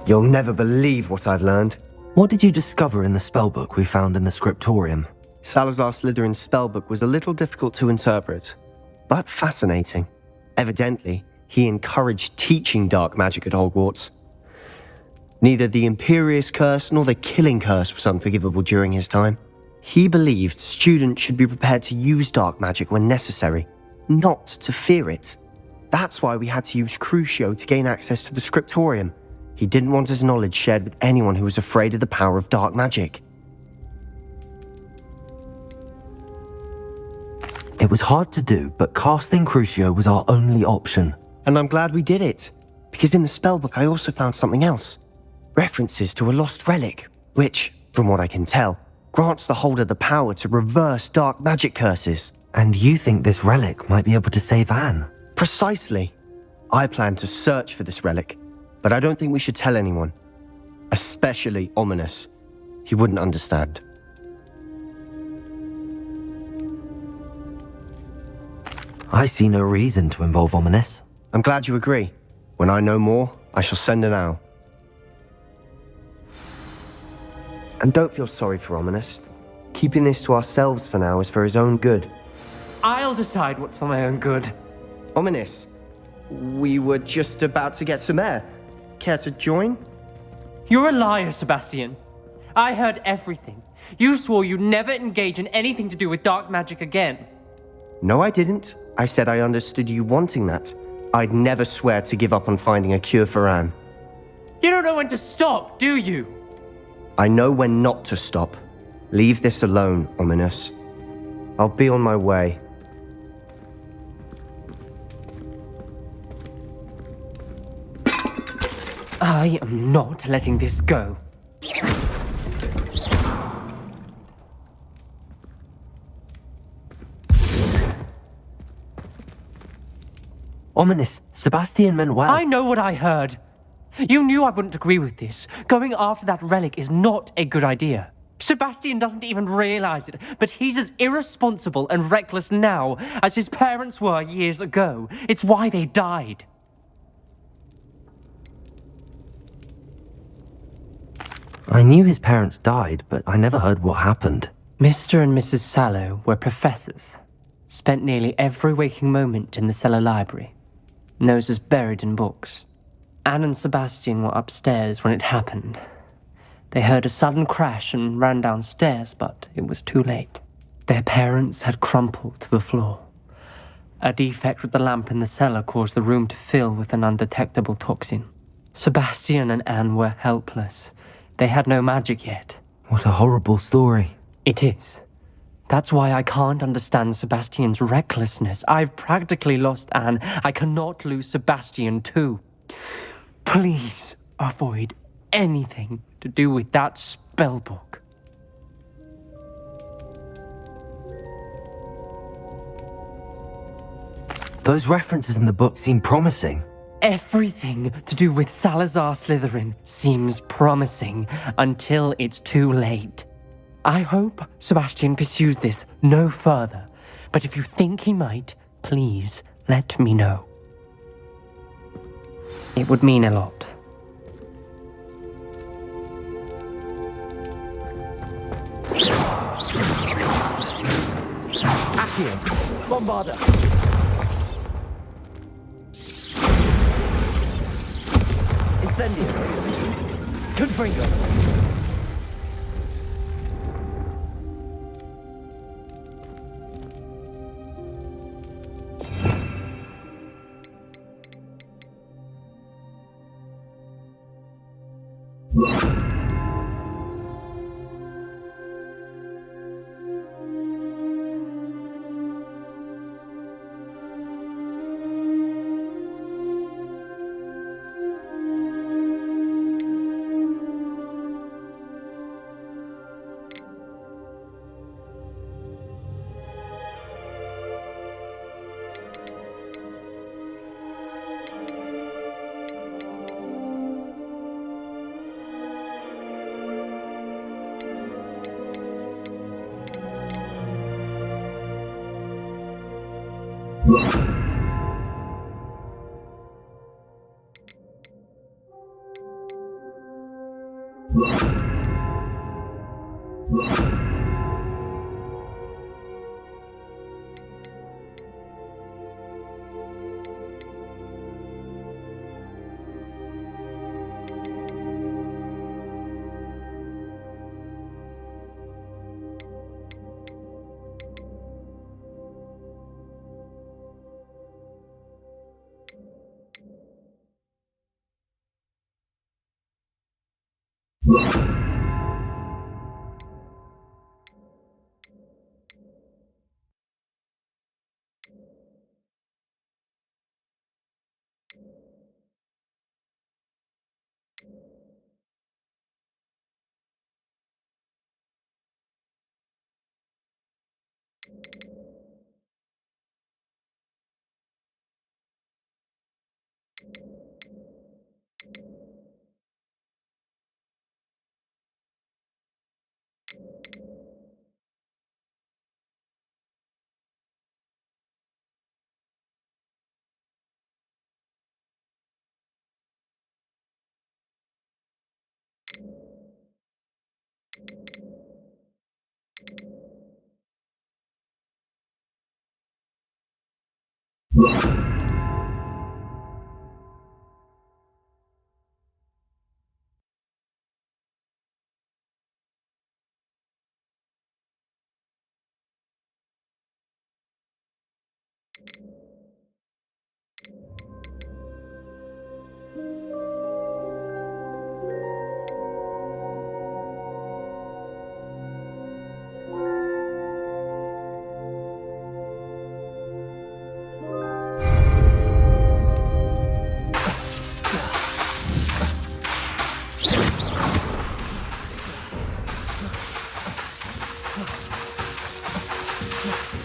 You'll never believe what I've learned. What did you discover in the spellbook we found in the scriptorium? Salazar Slytherin's spellbook was a little difficult to interpret, but fascinating. Evidently, he encouraged teaching dark magic at Hogwarts. Neither the Imperious Curse nor the Killing Curse was unforgivable during his time. He believed students should be prepared to use dark magic when necessary, not to fear it. That's why we had to use Crucio to gain access to the scriptorium. He didn't want his knowledge shared with anyone who was afraid of the power of dark magic. It was hard to do, but casting Crucio was our only option. And I'm glad we did it, because in the spellbook I also found something else. References to a lost relic, which, from what I can tell, grants the holder the power to reverse dark magic curses. And you think this relic might be able to save Anne? Precisely. I plan to search for this relic, but I don't think we should tell anyone. Especially Ominous. He wouldn't understand. I see no reason to involve Ominous. I'm glad you agree. When I know more, I shall send an owl. And don't feel sorry for Ominous. Keeping this to ourselves for now is for his own good. I'll decide what's for my own good. Ominous, we were just about to get some air. Care to join? You're a liar, Sebastian. I heard everything. You swore you'd never engage in anything to do with dark magic again. No, I didn't. I said I understood you wanting that. I'd never swear to give up on finding a cure for Anne. You don't know when to stop, do you? I know when not to stop. Leave this alone, Ominous. I'll be on my way. I am not letting this go. Ominous, Sebastian meant well. I know what I heard. You knew I wouldn't agree with this. Going after that relic is not a good idea. Sebastian doesn't even realize it, but he's as irresponsible and reckless now as his parents were years ago. It's why they died. I knew his parents died, but I never heard what happened. Mr. and Mrs. Sallow were professors. Spent nearly every waking moment in the cellar library. Noses buried in books. Anne and Sebastian were upstairs when it happened. They heard a sudden crash and ran downstairs, but it was too late. Their parents had crumpled to the floor. A defect with the lamp in the cellar caused the room to fill with an undetectable toxin. Sebastian and Anne were helpless. They had no magic yet. What a horrible story. It is. That's why I can't understand Sebastian's recklessness. I've practically lost Anne. I cannot lose Sebastian too. Please avoid anything to do with that spellbook. Those references in the book seem promising. Everything to do with Salazar Slytherin seems promising until it's too late. I hope Sebastian pursues this no further, but if you think he might, please let me know. It would mean a lot. Accio! Bombarda! Incendio! Confringo!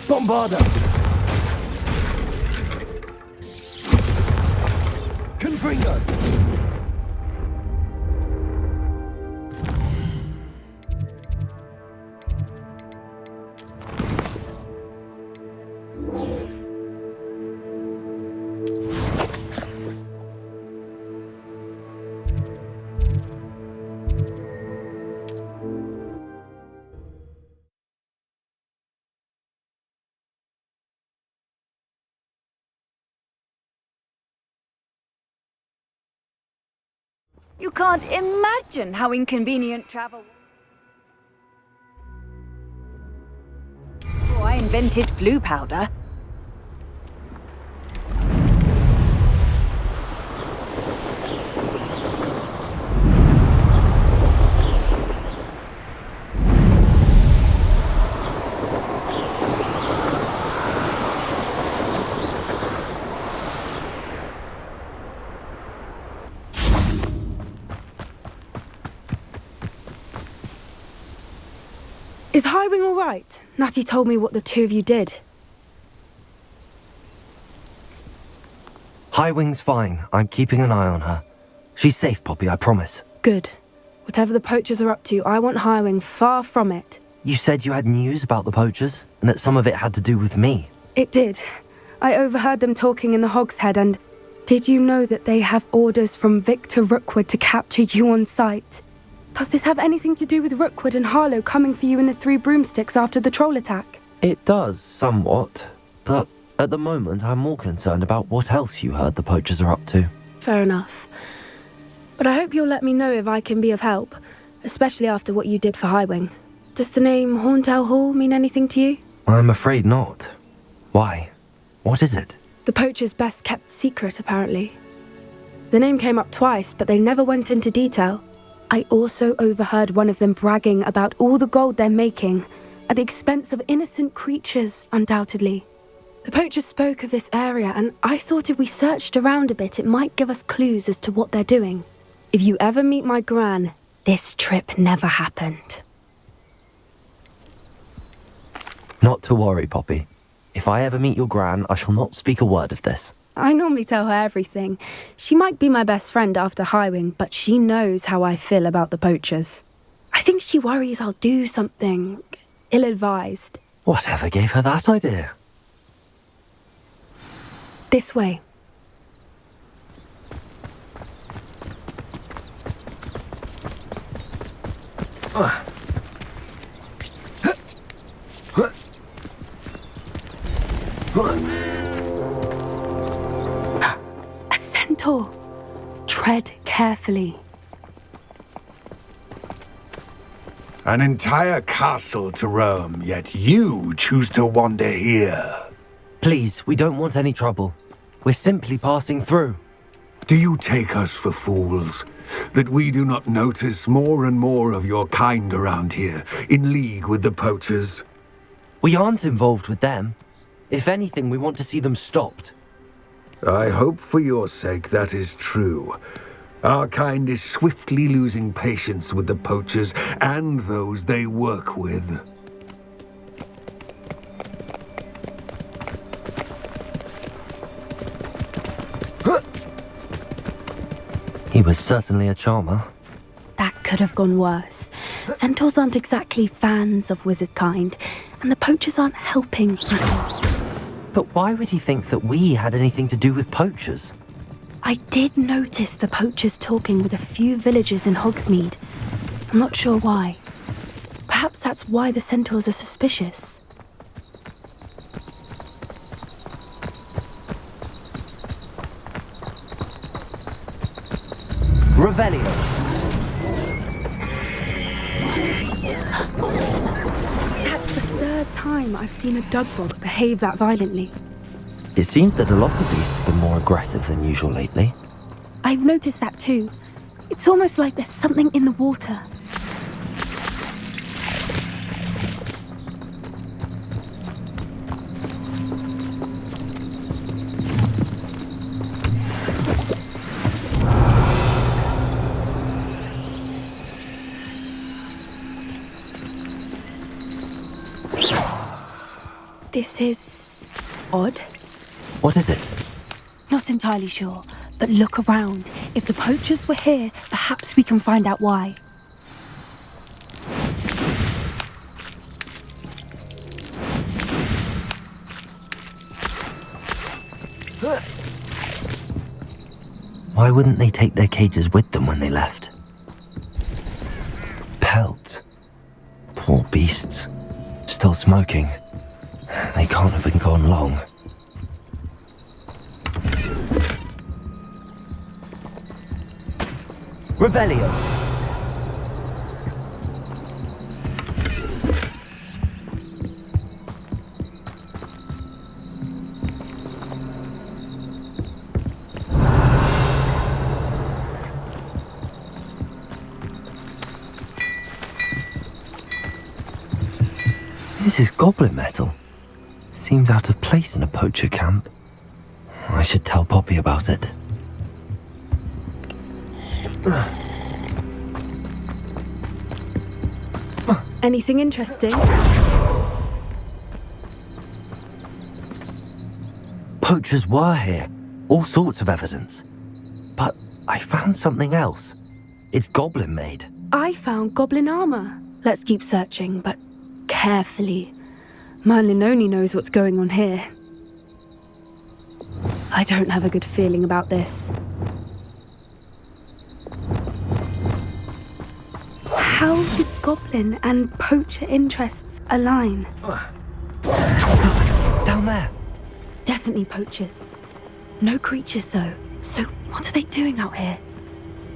Bombarda! Confringo! You can't imagine how inconvenient travel. Oh, I invented flu powder. Is Highwing all right? Natty told me what the two of you did. Highwing's fine. I'm keeping an eye on her. She's safe, Poppy, I promise. Good. Whatever the Poachers are up to, I want Highwing far from it. You said you had news about the Poachers, and that some of it had to do with me. It did. I overheard them talking in the Hogshead, and did you know that they have orders from Victor Rookwood to capture you on sight? Does this have anything to do with Rookwood and Harlow coming for you in the Three Broomsticks after the troll attack? It does, somewhat. But at the moment, I'm more concerned about what else you heard the Poachers are up to. Fair enough. But I hope you'll let me know if I can be of help, especially after what you did for Highwing. Does the name Horntail Hall mean anything to you? I'm afraid not. Why? What is it? The Poachers' best kept secret, apparently. The name came up twice, but they never went into detail. I also overheard one of them bragging about all the gold they're making, at the expense of innocent creatures, undoubtedly. The Poachers spoke of this area, and I thought if we searched around a bit, it might give us clues as to what they're doing. If you ever meet my gran, this trip never happened. Not to worry, Poppy. If I ever meet your gran, I shall not speak a word of this. I normally tell her everything. She might be my best friend after Highwing, but she knows how I feel about the Poachers. I think she worries I'll do something ill-advised. Whatever gave her that idea? This way. carefully. An entire castle to roam, yet you choose to wander here. Please, we don't want any trouble. We're simply passing through. Do you take us for fools? That we do not notice more and more of your kind around here, in league with the poachers? We aren't involved with them. If anything, we want to see them stopped. I hope for your sake that is true. Our kind is swiftly losing patience with the poachers and those they work with. He was certainly a charmer. That could have gone worse. Centaurs aren't exactly fans of wizard kind, and the poachers aren't helping matters. But why would he think that we had anything to do with poachers? I did notice the poachers talking with a few villagers in Hogsmeade. I'm not sure why. Perhaps that's why the centaurs are suspicious. Revelio. That's the third time I've seen a dugbog behave that violently. It seems that a lot of beasts have been more aggressive than usual lately. I've noticed that too. It's almost like there's something in the water. This is odd. What is it? Not entirely sure, but look around. If the poachers were here, perhaps we can find out why. Why wouldn't they take their cages with them when they left? Pelts. Poor beasts. Still smoking. They can't have been gone long. Revelio. This is goblin metal. Seems out of place in a poacher camp. I should tell Poppy about it. Anything interesting? Poachers were here. All sorts of evidence. But I found something else. It's goblin made. I found goblin armor. Let's keep searching, but carefully. Merlin only knows what's going on here. I don't have a good feeling about this. How do goblin and poacher interests align? Down there. Definitely poachers. No creatures though. So what are they doing out here?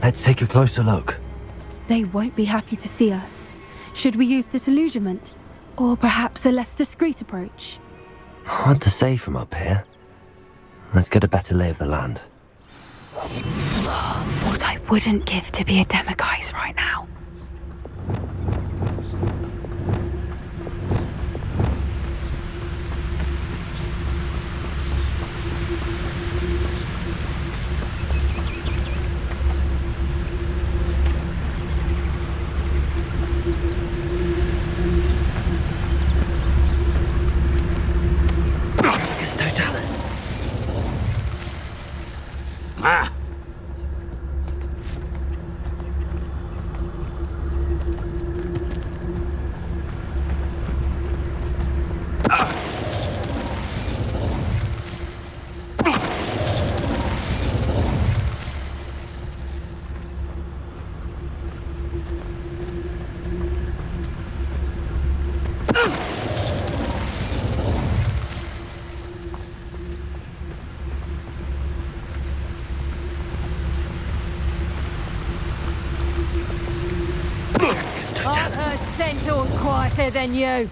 Let's take a closer look. They won't be happy to see us. Should we use disillusionment? Or perhaps a less discreet approach? Hard to say from up here. Let's get a better lay of the land. What I wouldn't give to be a demiguise right now. Totalis. fighter than you.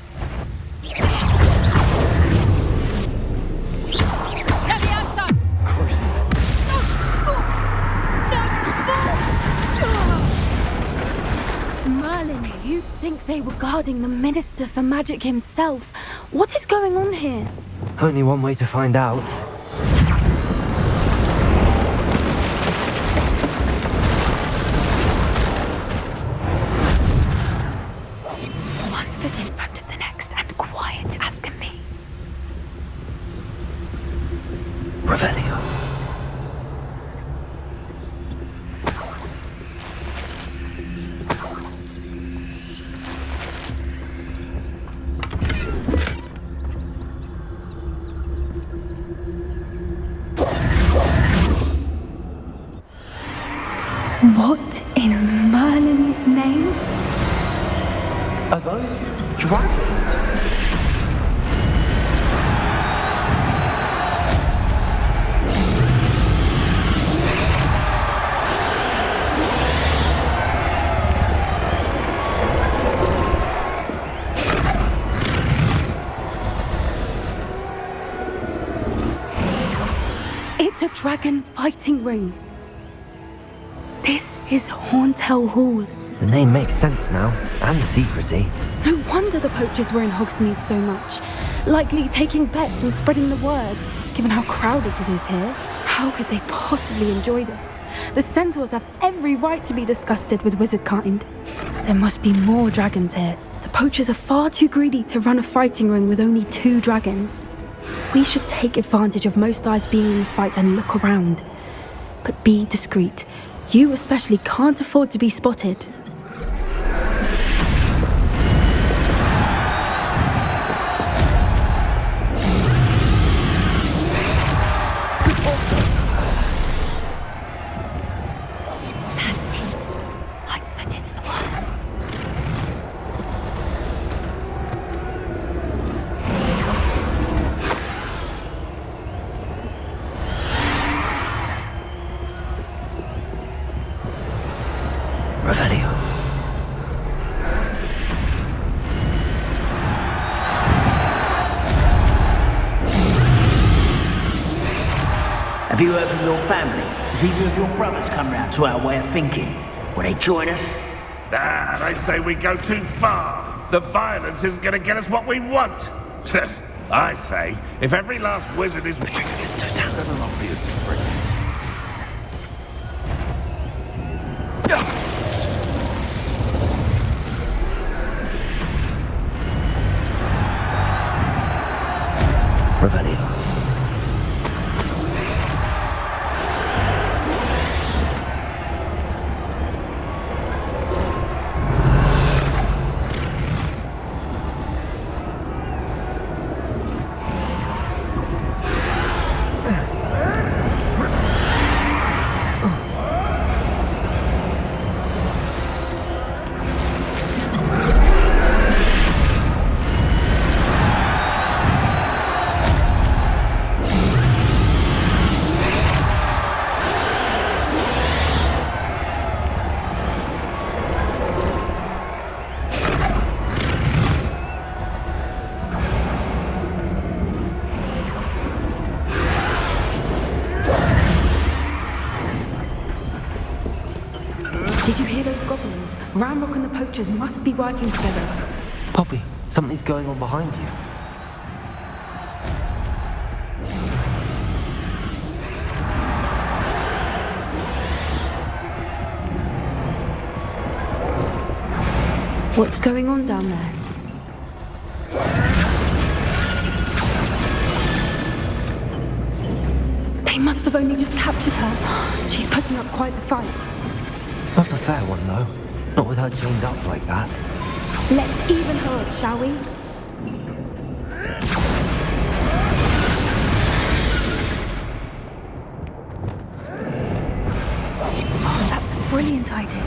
Merlin, you'd think they were guarding the Minister for Magic himself. What is going on here? Only one way to find out. One foot in front of the next and quiet as can be. Revelio. What in Merlin's name? Are those dragons? It's a dragon fighting ring. This is Hauntel Hall. The name makes sense now, and the secrecy. No wonder the poachers were in Hogsmeade so much. Likely taking bets and spreading the word, given how crowded it is here. How could they possibly enjoy this? The centaurs have every right to be disgusted with wizard kind. There must be more dragons here. The poachers are far too greedy to run a fighting ring with only 2 dragons. We should take advantage of most eyes being in the fight and look around. But be discreet. You especially can't afford to be spotted. That's it. Lightfooted's the word. Revelio. Have you heard from your family? Has either of your brothers come round to our way of thinking? Will they join us? Ah, they say we go too far. The violence isn't going to get us what we want. I say, if every last wizard is... Revelio. Did you hear those goblins? Ramrock and the poachers must be working together. Poppy, something's going on behind you. What's going on down there? They must have only just captured her. She's putting up quite the fight. Not a fair one, though. Not with her chained up like that. Let's even her up, shall we? Oh, that's a brilliant idea.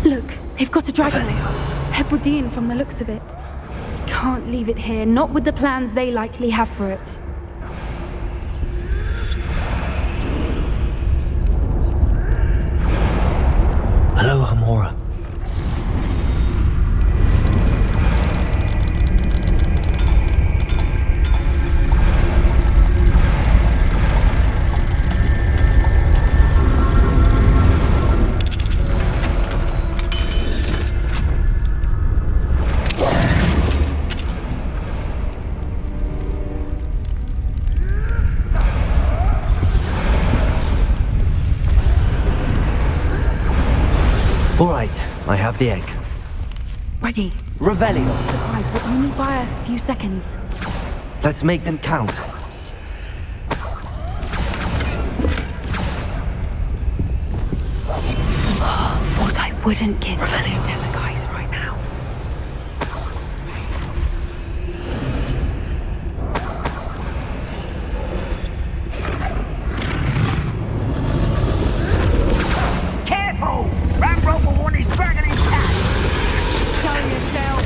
Look, they've got a dragon. Hebridean from the looks of it. We can't leave it here, not with the plans they likely have for it. Hello, Hamora. Right, I have the egg. Ready. Revelio. Surprise, but only buy us a few seconds. Let's make them count. What I wouldn't give to the guys right now. Careful! Rambo will want his dragon intact! Show yourself!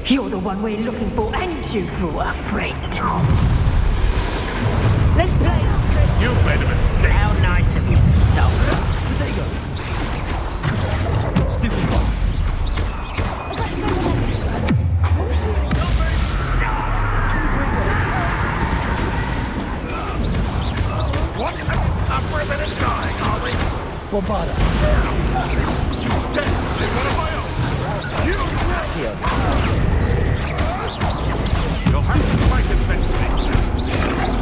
You're the one we're looking for, and you brought a friend. Let's play. You made a mistake. How nice of you to stop. What? Up for a bit of dying, are we? Bombada. Dead in one of my own. You You'll have to try to convince me.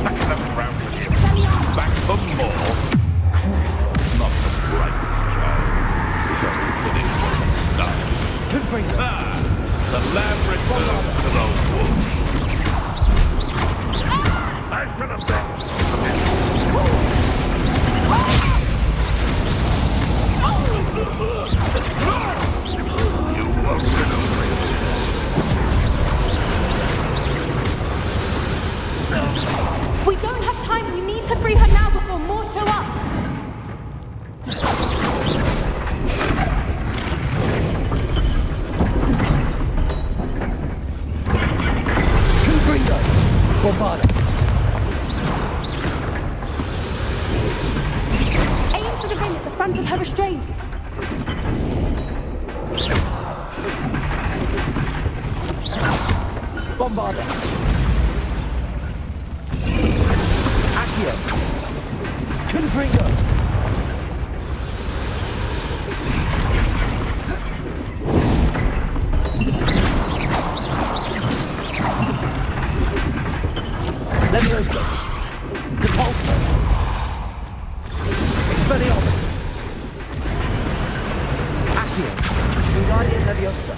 Back them round with you. Back for more. Not the brightest child. Shall we finish what we started? Ah, the lamb returns to the wolf. I should have You won't get away. We don't have time. We need to free her now before more show up. Confringo. Bombada. Aim for the ring at the front of her restraints. Bombada. Accio. Confringo. Leviosa. Depulso. Expelliarmus. Accio. Wingardium Leviosa.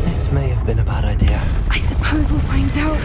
This may have been a bad idea. I suppose we'll find out.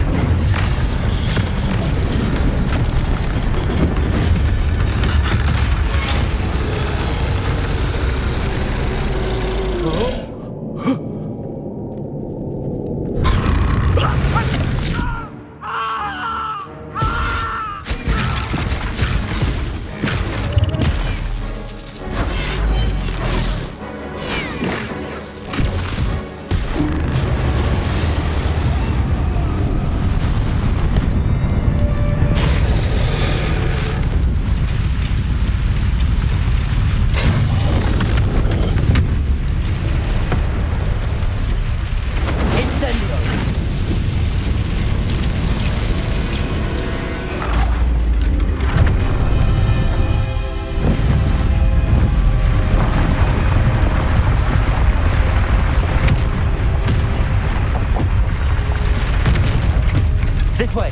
This way.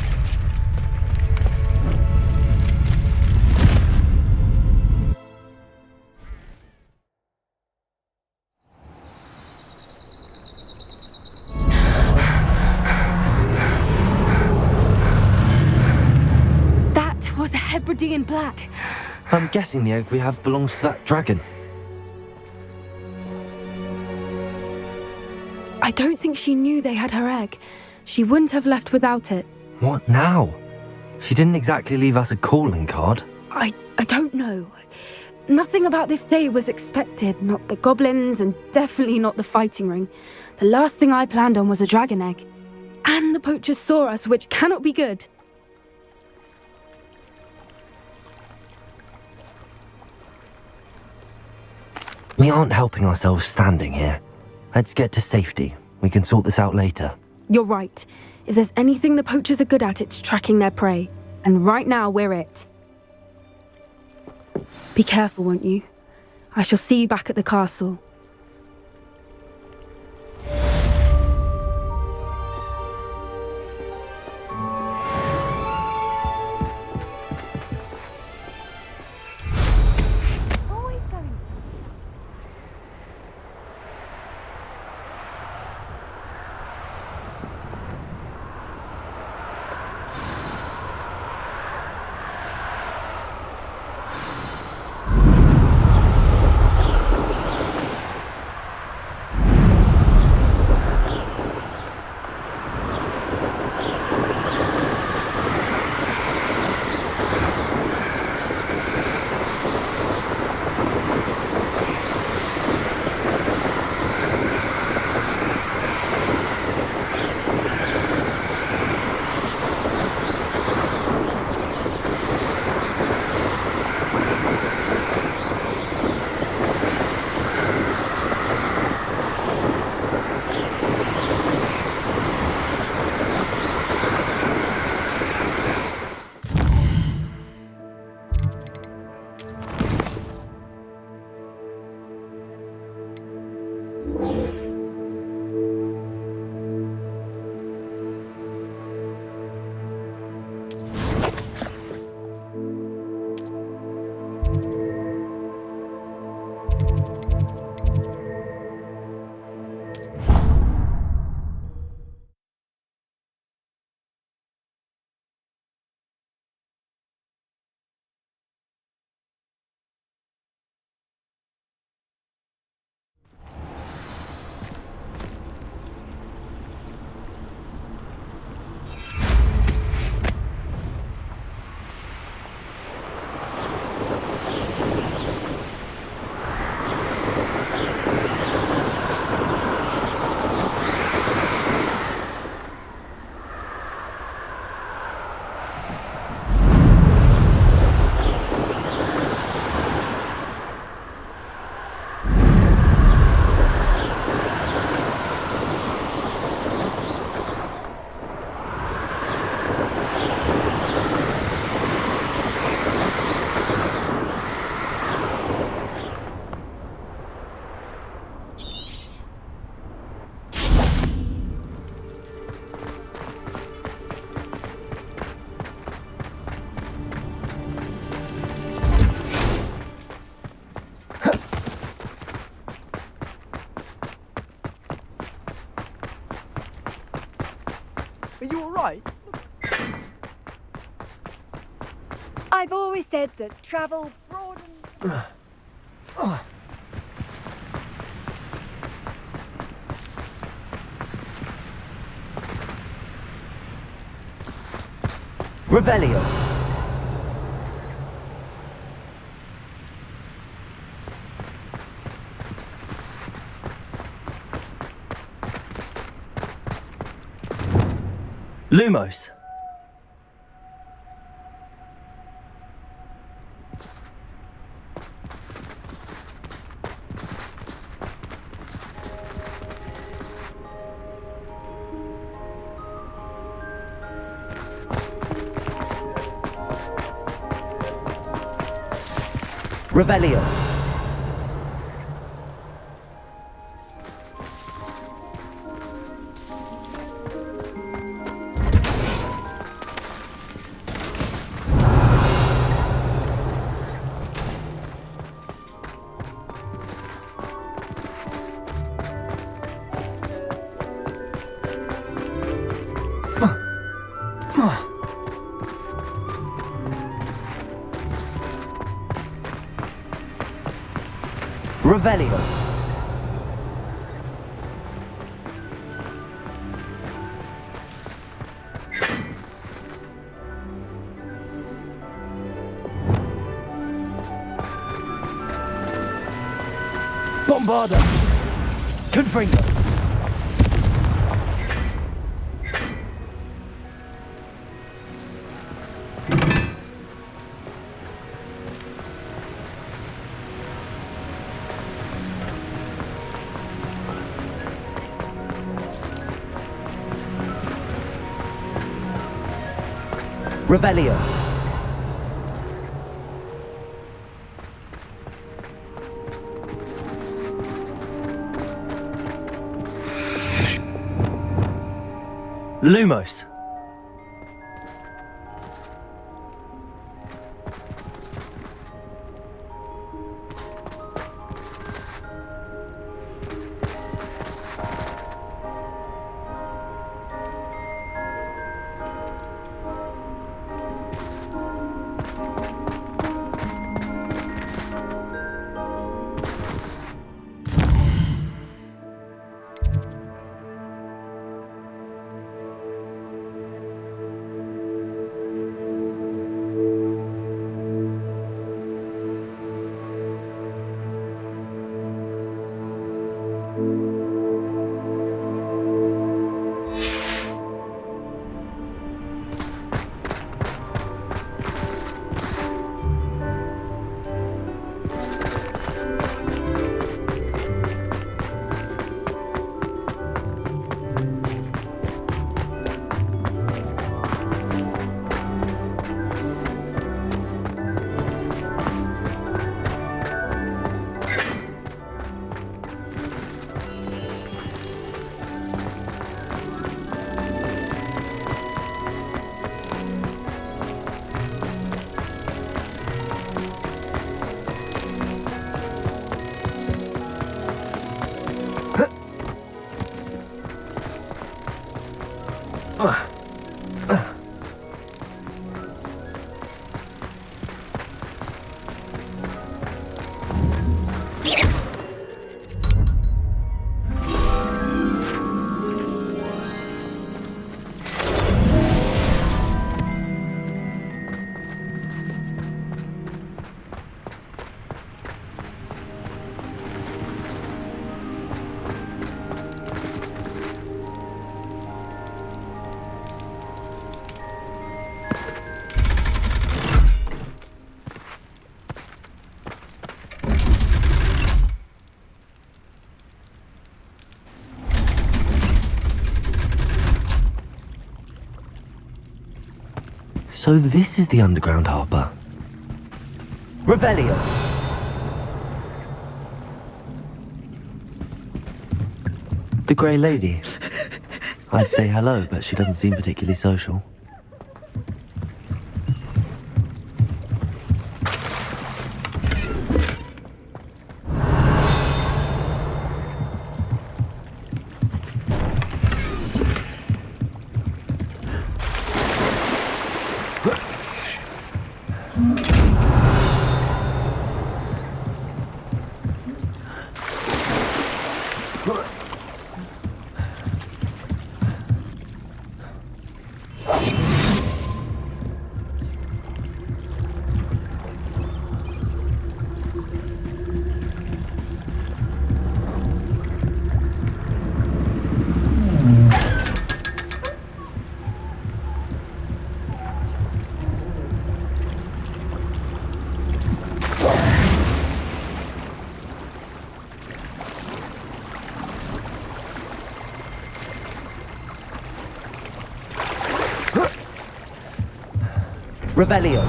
That was a Hebridean black. I'm guessing the egg we have belongs to that dragon. I don't think she knew they had her egg. She wouldn't have left without it. What now? She didn't exactly leave us a calling card. I don't know. Nothing about this day was expected, not the goblins and definitely not the fighting ring. The last thing I planned on was a dragon egg. And the poachers saw us, which cannot be good. We aren't helping ourselves standing here. Let's get to safety. We can sort this out later. You're right. If there's anything the poachers are good at, it's tracking their prey. And right now, we're it. Be careful, won't you? I shall see you back at the castle. Are you alright? I've always said that travel broadens... Revelio! Lumos! Revelio! Revelio! Harder! Confringo! Revelio. Lumos. So this is the underground harbour. Revelio. The Grey Lady. I'd say hello, but she doesn't seem particularly social. Revelio.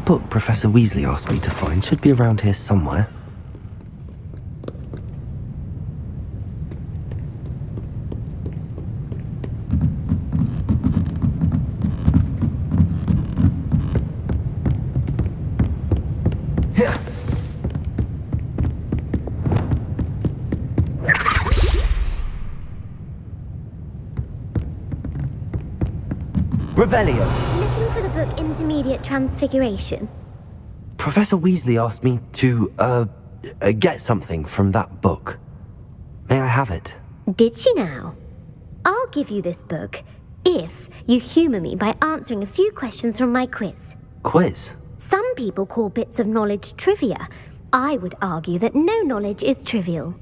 book Professor Weasley asked me to find should be around here somewhere. Revelio. Looking for the book Intermediate Transfiguration? Professor Weasley asked me to, get something from that book. May I have it? Did she now? I'll give you this book if you humour me by answering a few questions from my quiz. Quiz? Some people call bits of knowledge trivia. I would argue that no knowledge is trivial.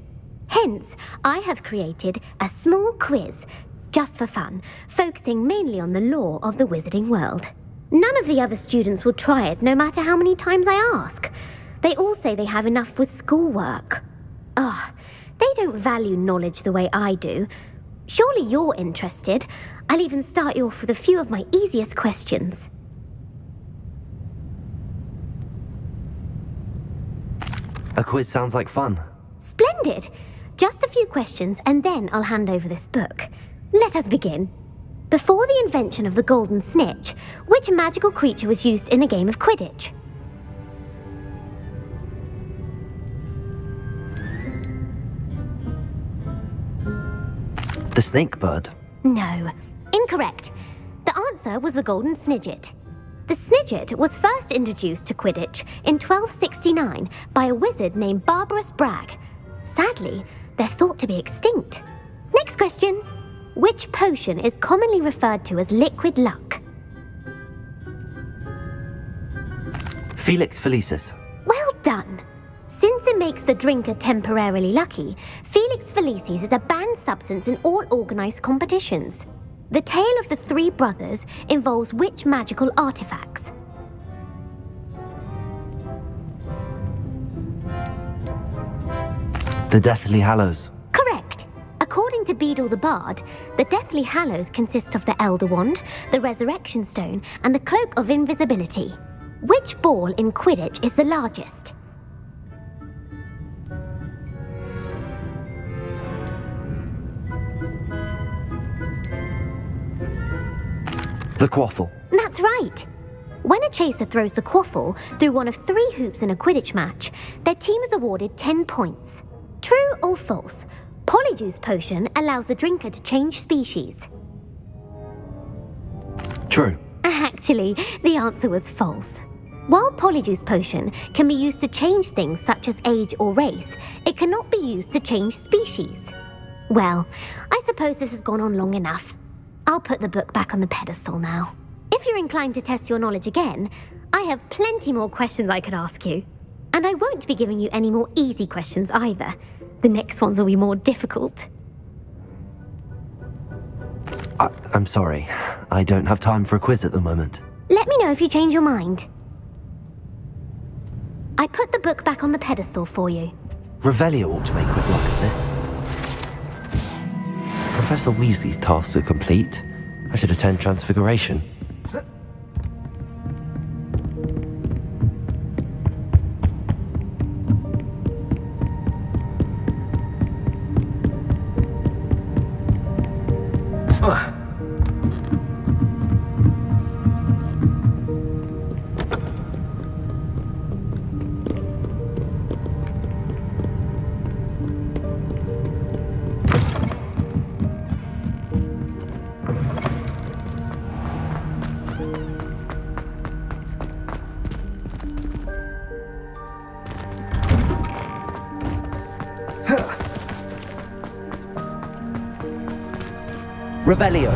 Hence, I have created a small quiz, just for fun, focusing mainly on the lore of the wizarding world. None of the other students will try it, no matter how many times I ask. They all say they have enough with schoolwork. Ugh, they don't value knowledge the way I do. Surely you're interested. I'll even start you off with a few of my easiest questions. A quiz sounds like fun. Splendid! Just a few questions and then I'll hand over this book. Let us begin. Before the invention of the golden snitch, which magical creature was used in a game of Quidditch? The snake bird. No, incorrect. The answer was the golden snidget. The snidget was first introduced to Quidditch in 1269 by a wizard named Barbarous Bragg. Sadly, they're thought to be extinct. Next question. Which potion is commonly referred to as liquid luck? Felix Felicis. Well done. Since it makes the drinker temporarily lucky, Felix Felicis is a banned substance in all organised competitions. The tale of the three brothers involves which magical artifacts? The Deathly Hallows. Correct. According to Beedle the Bard, the Deathly Hallows consists of the Elder Wand, the Resurrection Stone, and the Cloak of Invisibility. Which ball in Quidditch is the largest? The Quaffle. That's right. When a chaser throws the quaffle through one of 3 hoops in a Quidditch match, their team is awarded 10 points. True or false? Polyjuice Potion allows the drinker to change species. True. Actually, the answer was false. While Polyjuice Potion can be used to change things such as age or race, it cannot be used to change species. Well, I suppose this has gone on long enough. I'll put the book back on the pedestal now. If you're inclined to test your knowledge again, I have plenty more questions I could ask you. And I won't be giving you any more easy questions either. The next ones will be more difficult. I'm sorry. I don't have time for a quiz at the moment. Let me know if you change your mind. I put the book back on the pedestal for you. Revelio ought to make quick work of this. Professor Weasley's tasks are complete. I should attend Transfiguration. Revelio.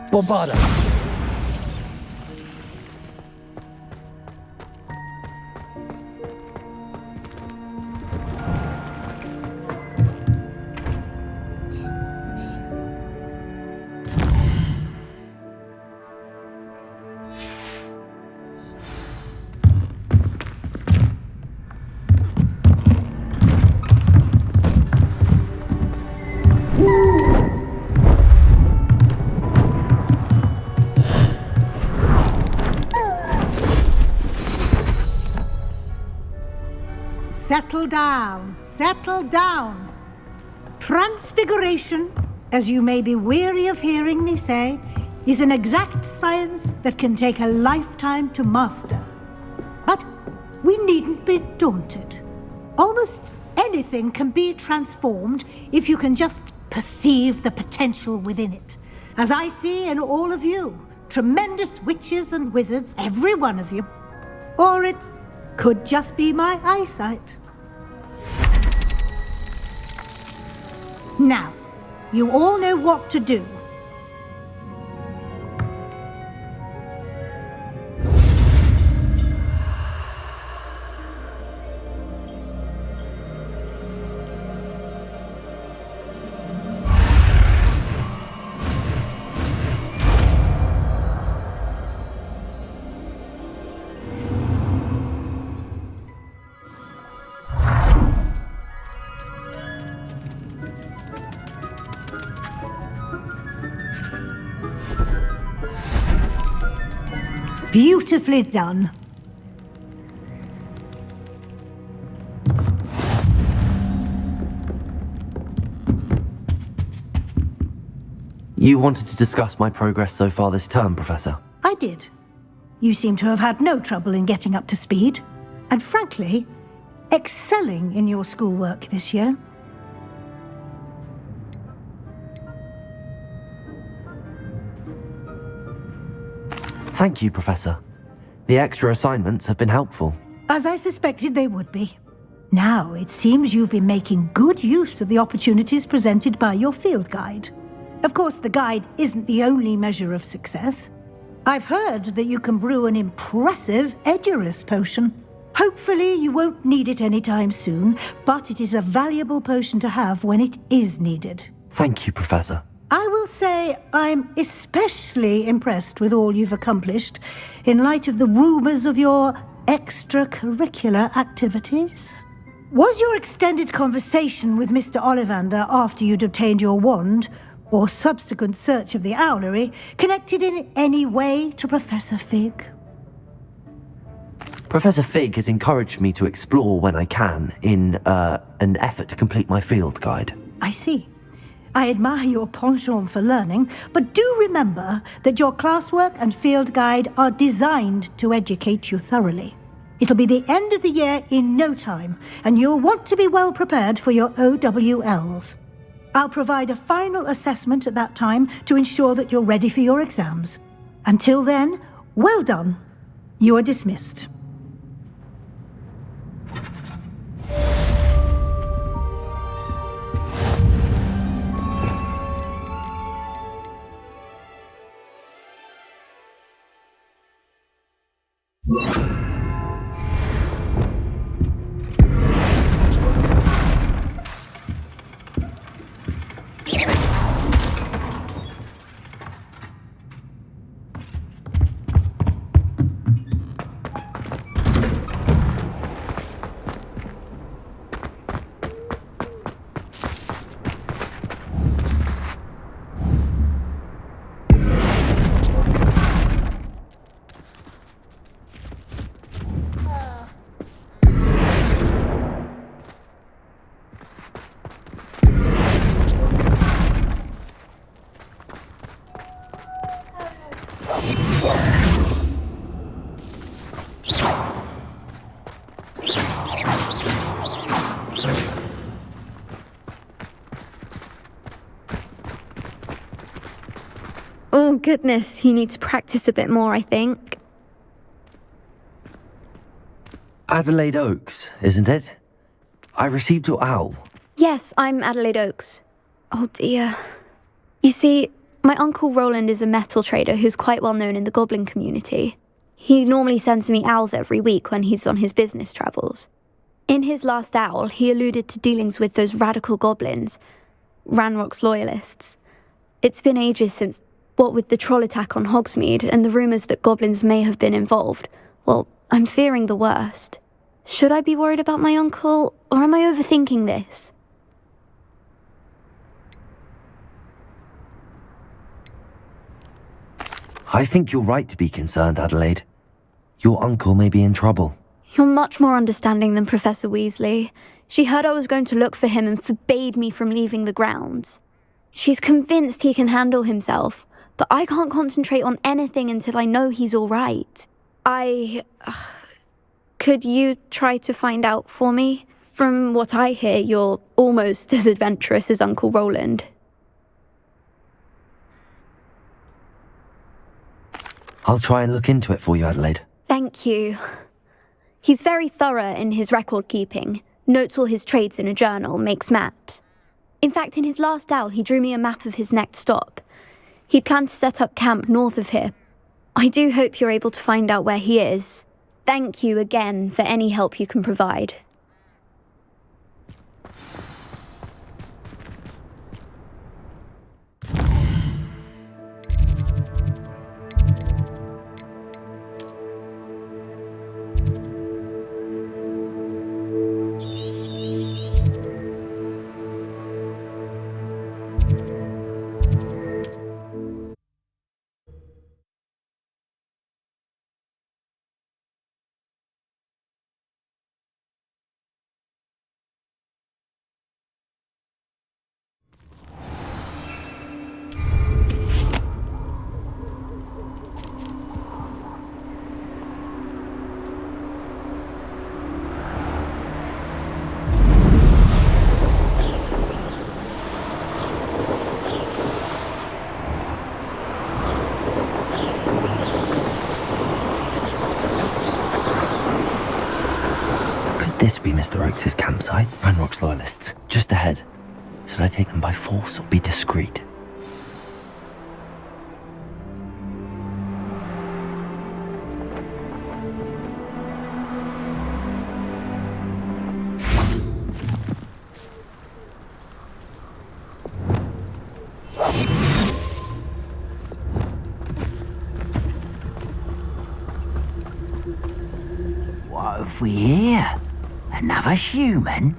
Bombarda. settle down. Settle down. Transfiguration, as you may be weary of hearing me say, is an exact science that can take a lifetime to master. But we needn't be daunted. Almost anything can be transformed if you can just perceive the potential within it. As I see in all of you, tremendous witches and wizards, every one of you. Or it could just be my eyesight. Now, you all know what to do. Beautifully done. You wanted to discuss my progress so far this term, Professor? I did. You seem to have had no trouble in getting up to speed, and frankly, excelling in your schoolwork this year. Thank you, Professor. The extra assignments have been helpful. As I suspected they would be. Now, it seems you've been making good use of the opportunities presented by your field guide. Of course, the guide isn't the only measure of success. I've heard that you can brew an impressive Edurus potion. Hopefully, you won't need it anytime soon, but it is a valuable potion to have when it is needed. Thank you, Professor. I will say I'm especially impressed with all you've accomplished in light of the rumors of your extracurricular activities. Was your extended conversation with Mr. Ollivander after you'd obtained your wand, or subsequent search of the owlery, connected in any way to Professor Fig? Professor Fig has encouraged me to explore when I can in an effort to complete my field guide. I see. I admire your penchant for learning, but do remember that your classwork and field guide are designed to educate you thoroughly. It'll be the end of the year in no time, and you'll want to be well prepared for your OWLs. I'll provide a final assessment at that time to ensure that you're ready for your exams. Until then, well done. You are dismissed. Oh goodness, you need to practice a bit more, I think. Adelaide Oaks, isn't it? I received your owl. Yes, I'm Adelaide Oaks. Oh dear. You see, my Uncle Roland is a metal trader who's quite well known in the goblin community. He normally sends me owls every week when he's on his business travels. In his last owl, he alluded to dealings with those radical goblins, Ranrock's loyalists. It's been ages since, what with the troll attack on Hogsmeade and the rumours that goblins may have been involved, well, I'm fearing the worst. Should I be worried about my uncle, or am I overthinking this? I think you're right to be concerned, Adelaide. Your uncle may be in trouble. You're much more understanding than Professor Weasley. She heard I was going to look for him and forbade me from leaving the grounds. She's convinced he can handle himself, but I can't concentrate on anything until I know he's all right. Could you try to find out for me? From what I hear, you're almost as adventurous as Uncle Roland. I'll try and look into it for you, Adelaide. Thank you. He's very thorough in his record keeping, notes all his trades in a journal, makes maps. In fact, in his last owl, he drew me a map of his next stop. He'd planned to set up camp north of here. I do hope you're able to find out where he is. Thank you again for any help you can provide. This be Mr. Oakes' campsite? Ranrock's loyalists, just ahead. Should I take them by force or be discreet? What have we here? Another human?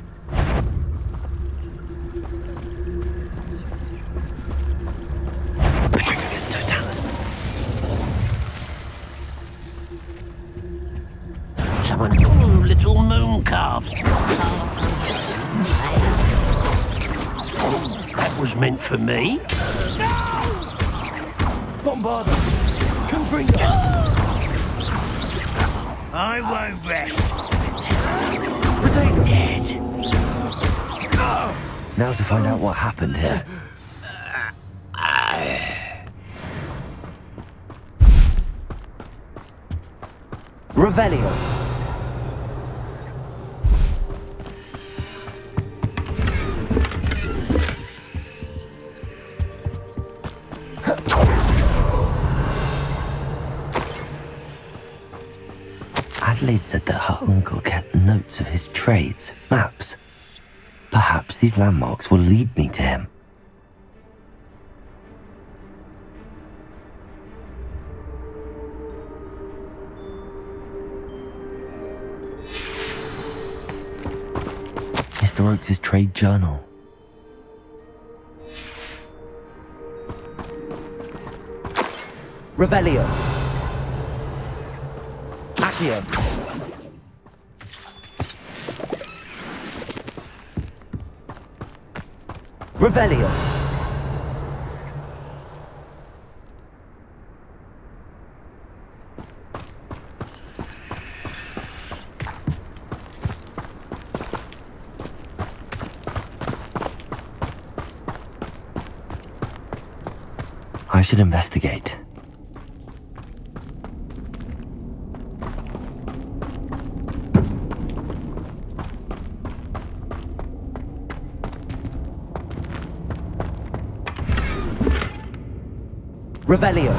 Petrificus totalis. Someone little moon calf. That was meant for me. Bombarda! Come bring them! I won't rest. Dead. Now to find out what happened here. Revelio. Adelaide said that her uncle kept notes of his trades, maps. Perhaps these landmarks will lead me to him. Mr. Oakes' trade journal. Revelio. Accio. Revelio. I should investigate. Revelio.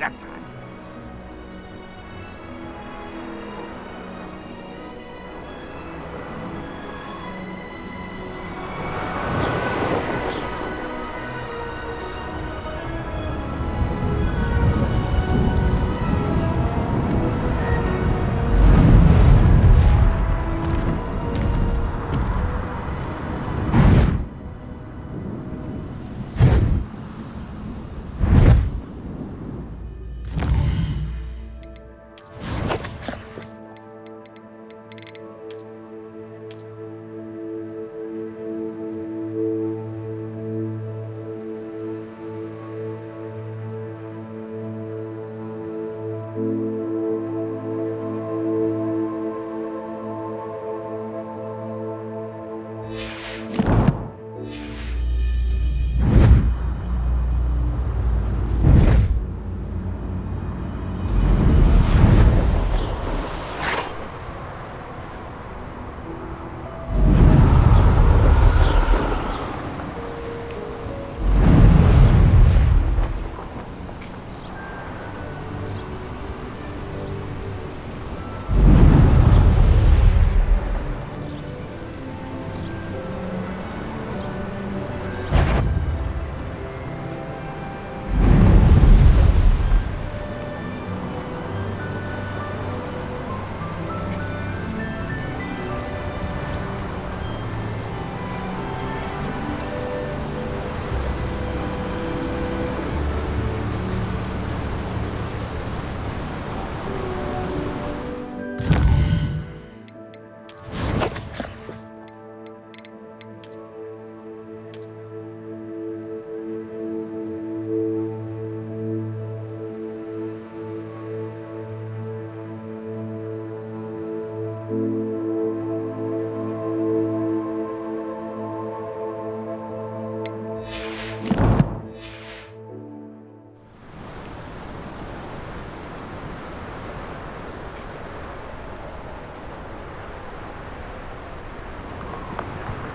nap time.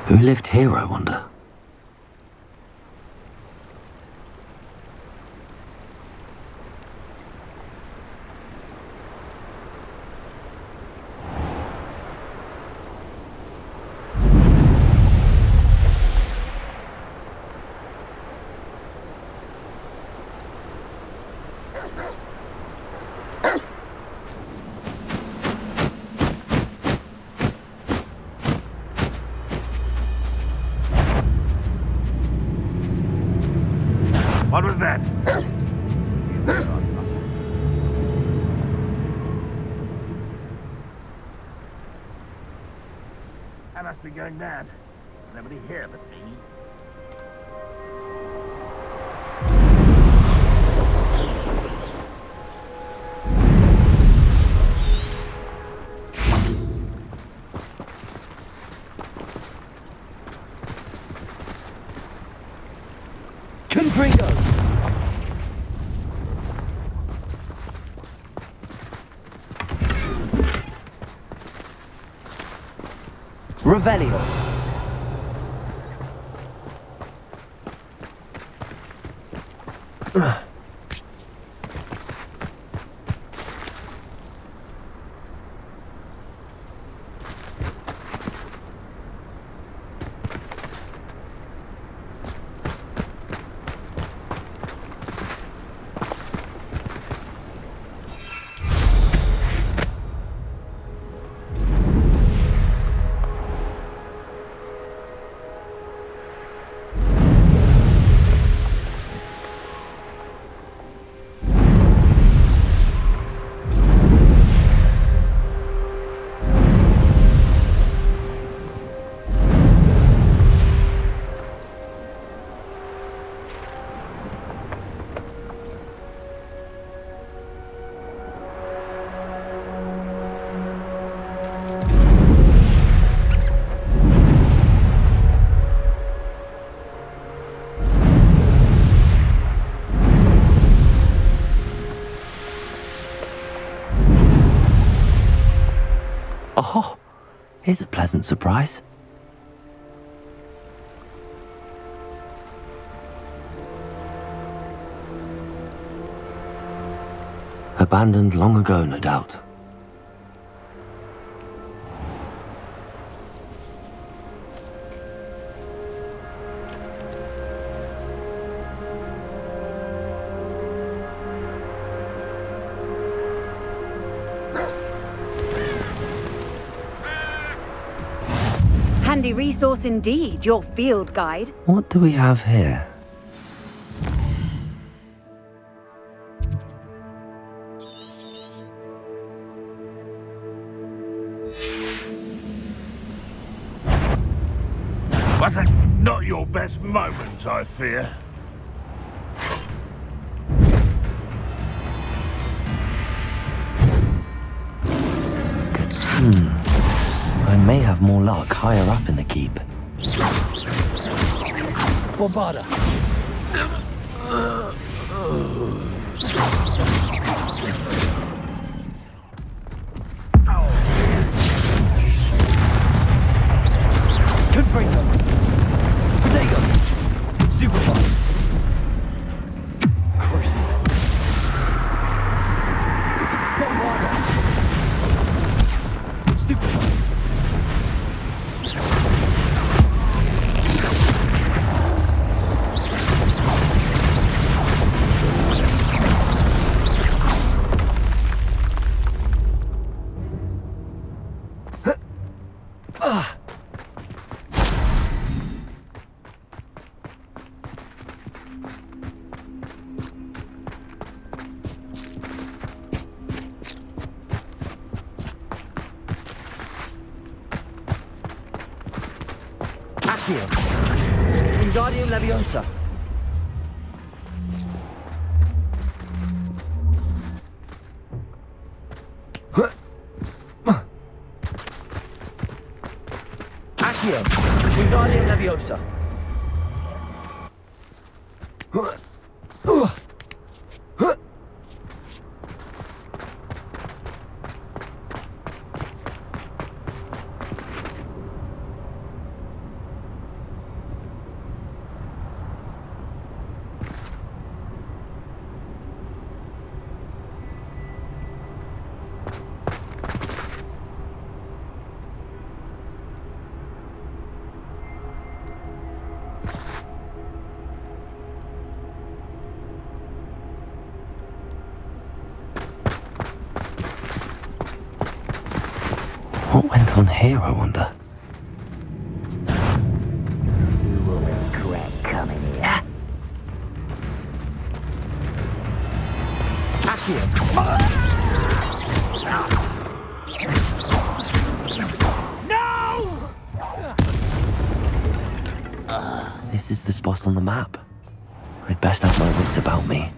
Who lived here, I wonder? What was that? I must be going mad. Nobody here but me. Confringo! Revelio. Oh, here's a pleasant surprise. abandoned long ago, no doubt. Handy resource indeed, your field guide. What do we have here? Was that not your best moment, I fear? I may have more luck higher up in the keep. Bombarda. Confringo. Protego. Stupefy. Crucible. Bombarda. Stupefy. Wingardium Leviosa. Accio. Wingardium Leviosa. What went on here, I wonder? You will regret coming here. Accio. This is the spot on the map. I'd best have my wits about me.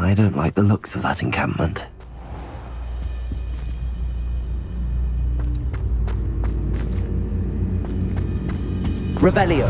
I don't like the looks of that encampment. Revelio.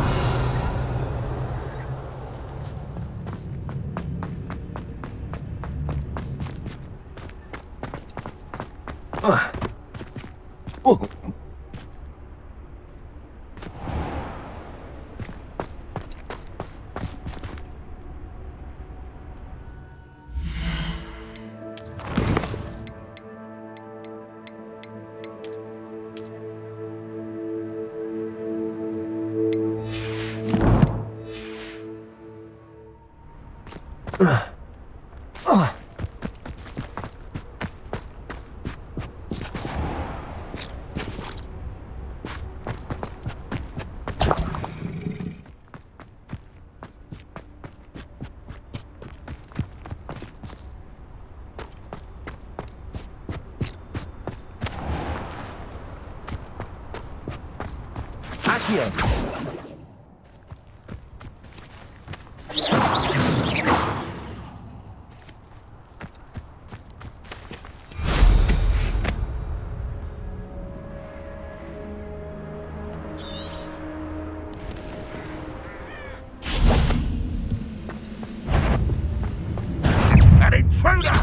An intruder!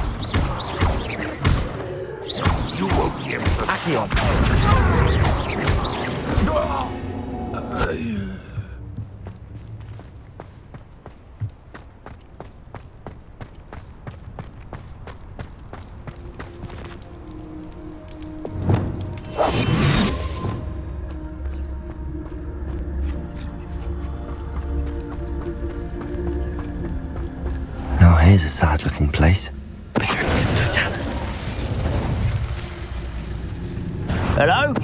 You won't be able to stop me. Here's a sad-looking place. Bifurcus totalis. Hello?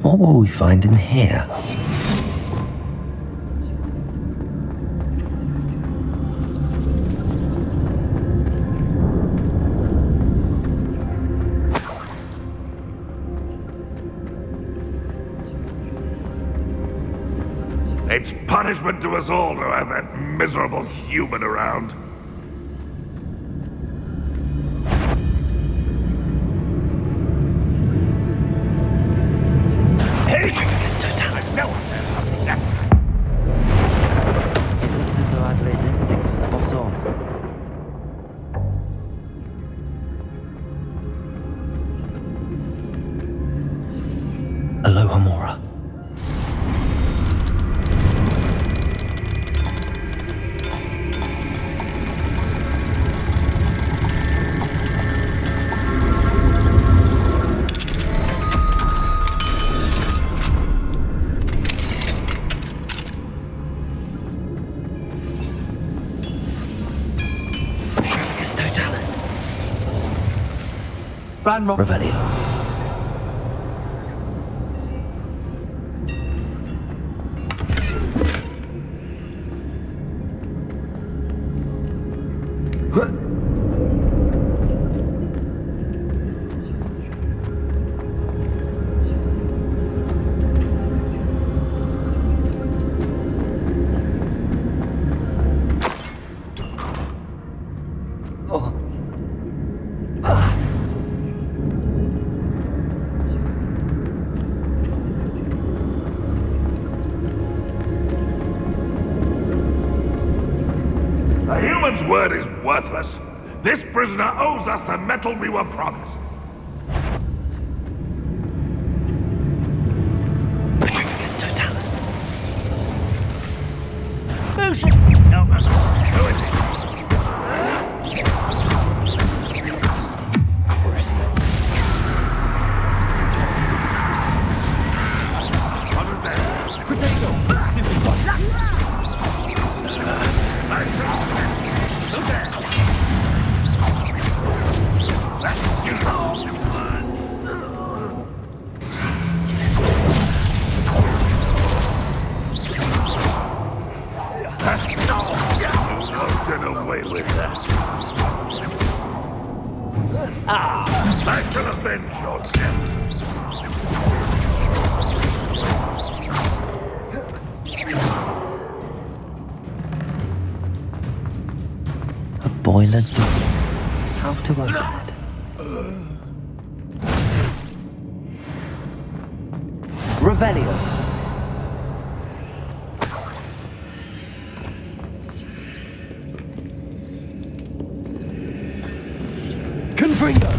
What will we find in here? It's punishment to us all to have that miserable human around. I know there's something that It looks as though Adelaide's instincts were spot on. Aloha Mora. Revelio. A human's word is worthless. This prisoner owes us the metal we were promised. Bifurcus totalis. Who is it? Crucial. What is that? Get away with that. I shall avenge your A boiler door. How to open it? Revelio. Confringo.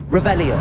Revelio.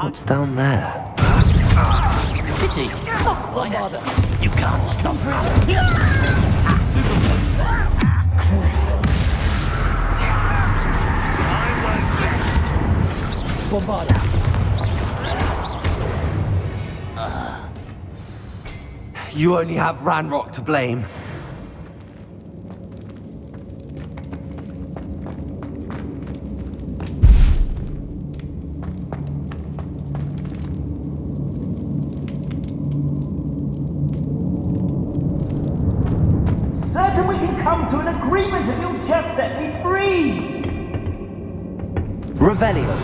What's down there? Pity. Why not? You can't stop me. Bombarda. You only have Ranrock to blame. Certain we can come to an agreement if you'll just set me free! Revelio.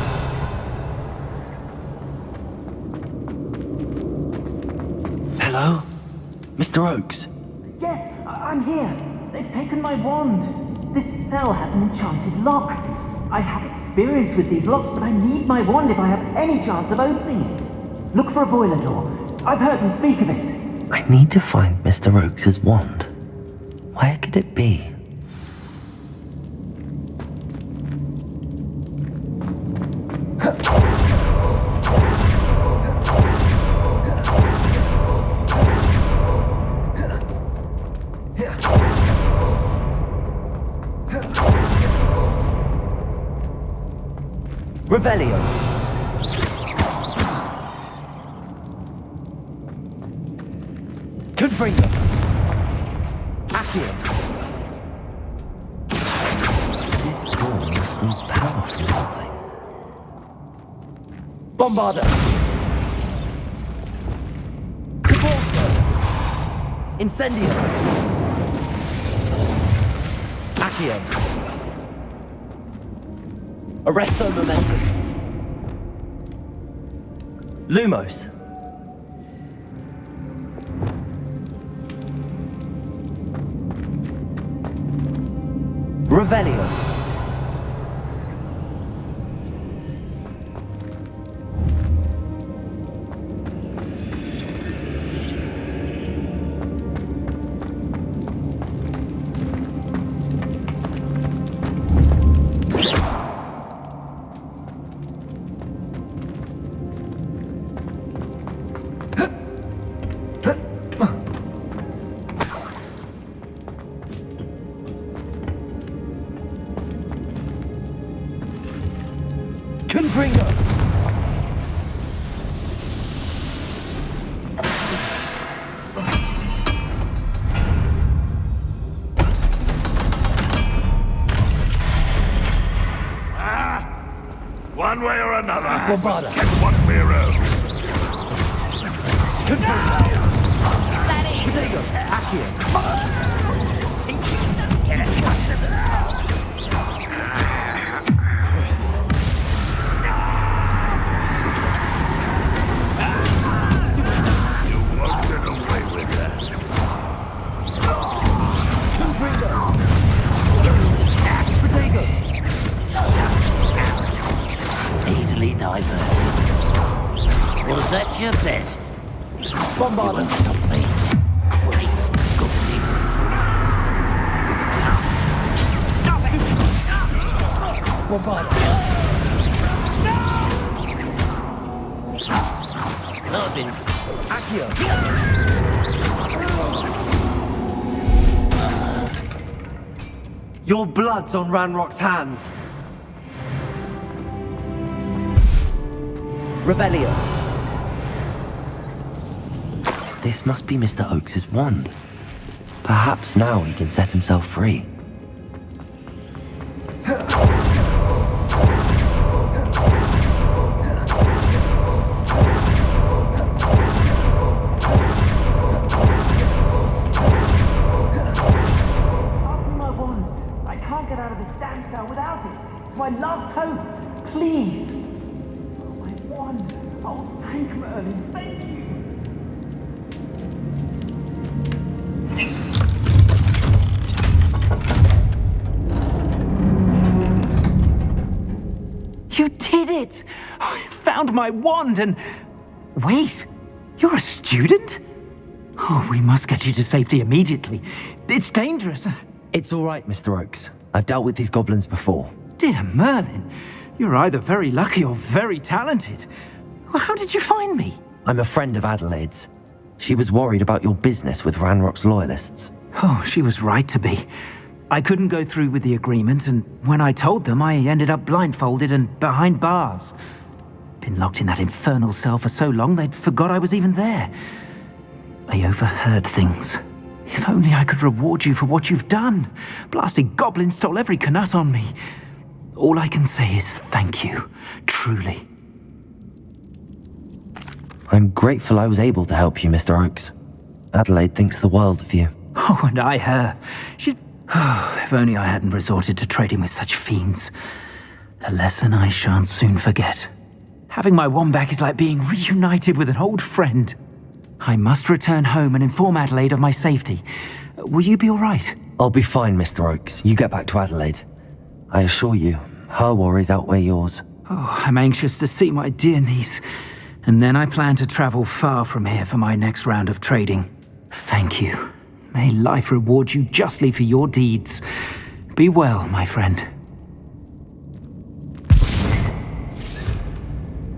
Hello? Mr. Oakes? Yes, I'm here. They've taken my wand. This cell has an enchanted lock. I have experience with these locks, but I need my wand if I have any chance of opening it. Look for a boiler door. I've heard them speak of it. I need to find Mr. Oakes' wand. Where could it be? Revelio. Confringo. Accio. This core must need power from something. Bombarda. Cabalso. Incendio. Accio. Arresto momentum. Lumos. Revelio. Confringo. One way or another. Bombarda. Get what we're owed. Confringo. Protego. Accio. Easily diverted. Was that your best? Bombarda. You won't stop me. Christ, goodness. Stop it! Bombarda. I've been... Accio. Your blood's on Ranrock's hands. Revelio. This must be Mr. Oakes' wand. Perhaps now he can set himself free. My last hope, please. My wand. Oh, thank Merlin. Thank you. You did it! I found my wand and... Wait, you're a student? Oh, we must get you to safety immediately. It's dangerous. It's all right, Mr. Oakes. I've dealt with these goblins before. Dear Merlin, you're either very lucky or very talented. How did you find me? I'm a friend of Adelaide's. She was worried about your business with Ranrock's loyalists. Oh, she was right to be. I couldn't go through with the agreement, and when I told them, I ended up blindfolded and behind bars. Been locked in that infernal cell for so long, they'd forgot I was even there. I overheard things. If only I could reward you for what you've done. Blasted goblin stole every Knut on me. All I can say is thank you, truly. I'm grateful I was able to help you, Mr. Oakes. Adelaide thinks the world of you. Oh, and I her. If only I hadn't resorted to trading with such fiends. A lesson I shan't soon forget. Having my wand back is like being reunited with an old friend. I must return home and inform Adelaide of my safety. Will you be all right? I'll be fine, Mr. Oakes. You get back to Adelaide. I assure you, her worries outweigh yours. Oh, I'm anxious to see my dear niece. And then I plan to travel far from here for my next round of trading. Thank you. May life reward you justly for your deeds. Be well, my friend.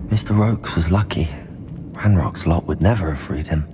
Mr. Oakes was lucky. Ranrock's lot would never have freed him.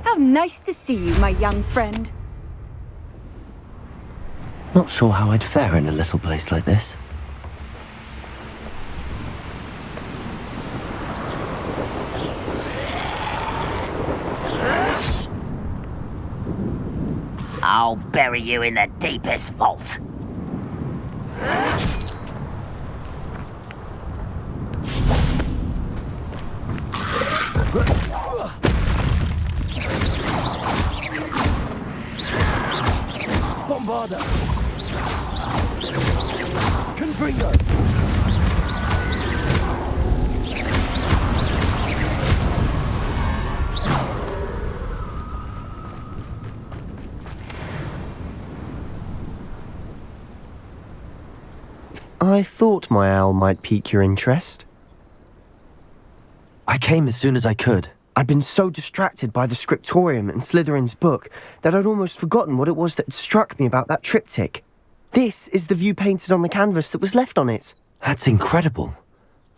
How nice to see you, my young friend. Not sure how I'd fare in a little place like this. I'll bury you in the deepest vault. Bombarda! Confringo! I thought my owl might pique your interest. I came as soon as I could. I'd been so distracted by the scriptorium and Slytherin's book that I'd almost forgotten what it was that had struck me about that triptych. This is the view painted on the canvas that was left on it. That's incredible.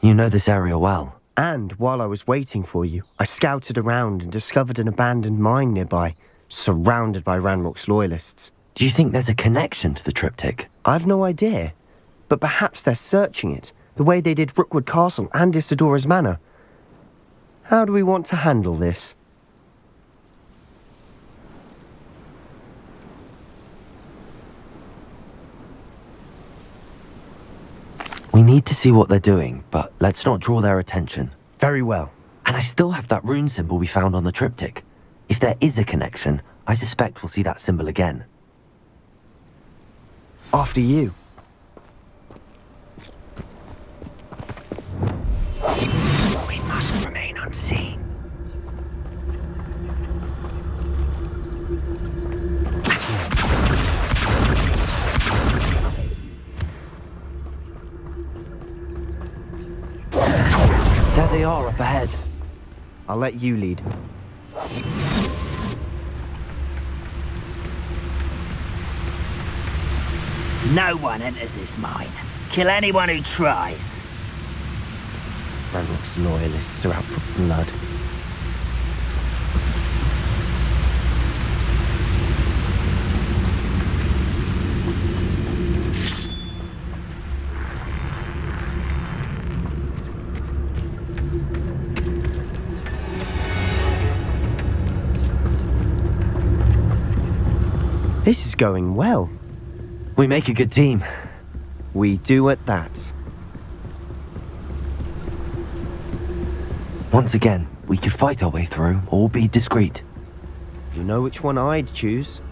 You know this area well. And while I was waiting for you, I scouted around and discovered an abandoned mine nearby, surrounded by Ranrock's loyalists. Do you think there's a connection to the triptych? I've no idea, but perhaps they're searching it, the way they did Rookwood Castle and Isidora's Manor. How do we want to handle this? We need to see what they're doing, but let's not draw their attention. Very well. And I still have that rune symbol we found on the triptych. If there is a connection, I suspect we'll see that symbol again. After you. We must remain unseen. they are up ahead. I'll let you lead. No one enters this mine. Kill anyone who tries. Ranrock's loyalists are out for blood. This is going well. We make a good team. We do at that. Once again, we could fight our way through or be discreet. You know which one I'd choose?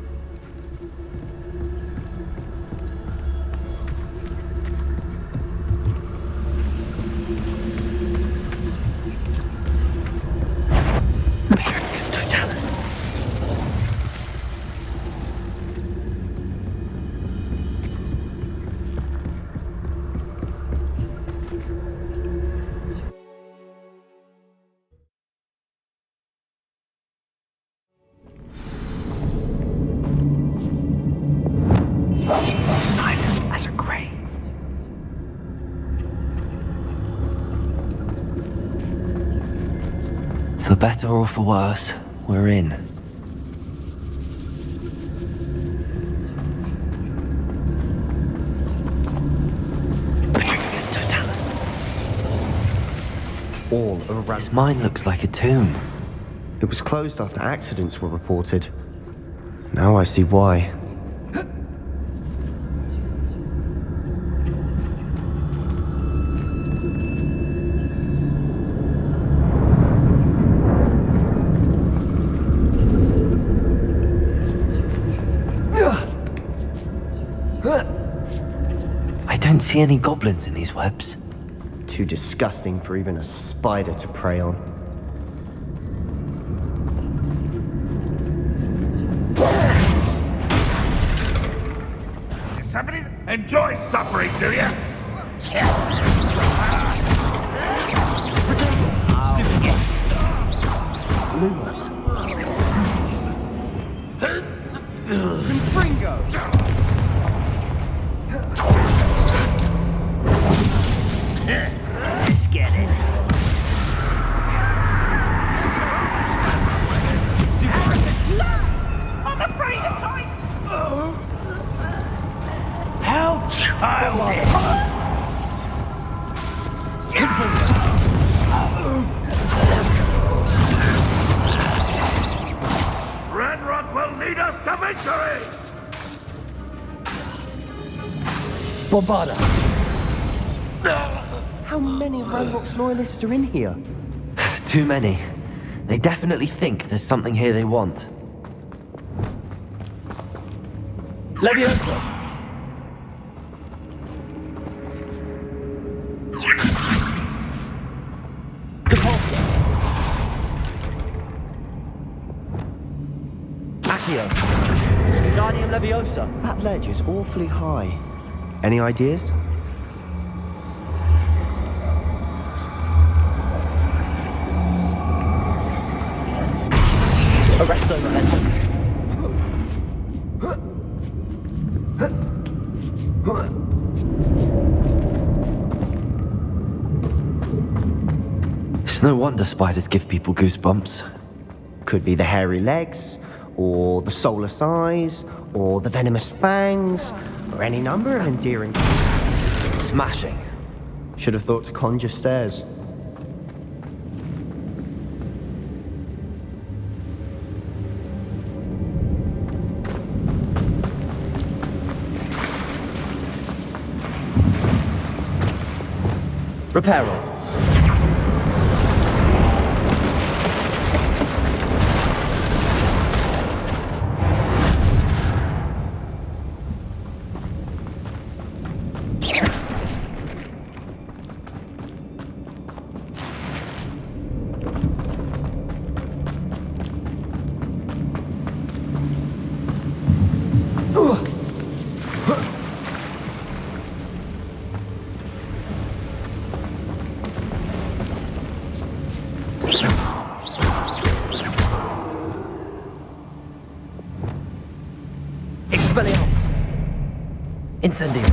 Silent as a grave. For better or for worse, we're in. Petrificus totalis. All around. This mine looks like a tomb. It was closed after accidents were reported. Now I see why. I don't see any goblins in these webs. Too disgusting for even a spider to prey on. Somebody enjoy suffering, do you? Lumos. Let's get it. I'm afraid of heights! How childish! Ranrock will lead us to victory! Bombarda! How many of Ranrock's loyalists are in here? Too many. They definitely think there's something here they want. Leviosa! Depulso! Accio! Guardium Leviosa! That ledge is awfully high. Any ideas? Arresto momentum. It's no wonder spiders give people goosebumps. Could be the hairy legs, or the soulless eyes, or the venomous fangs, or any number of endearing... Smashing. Should have thought to conjure stairs. Reparo. Incendio.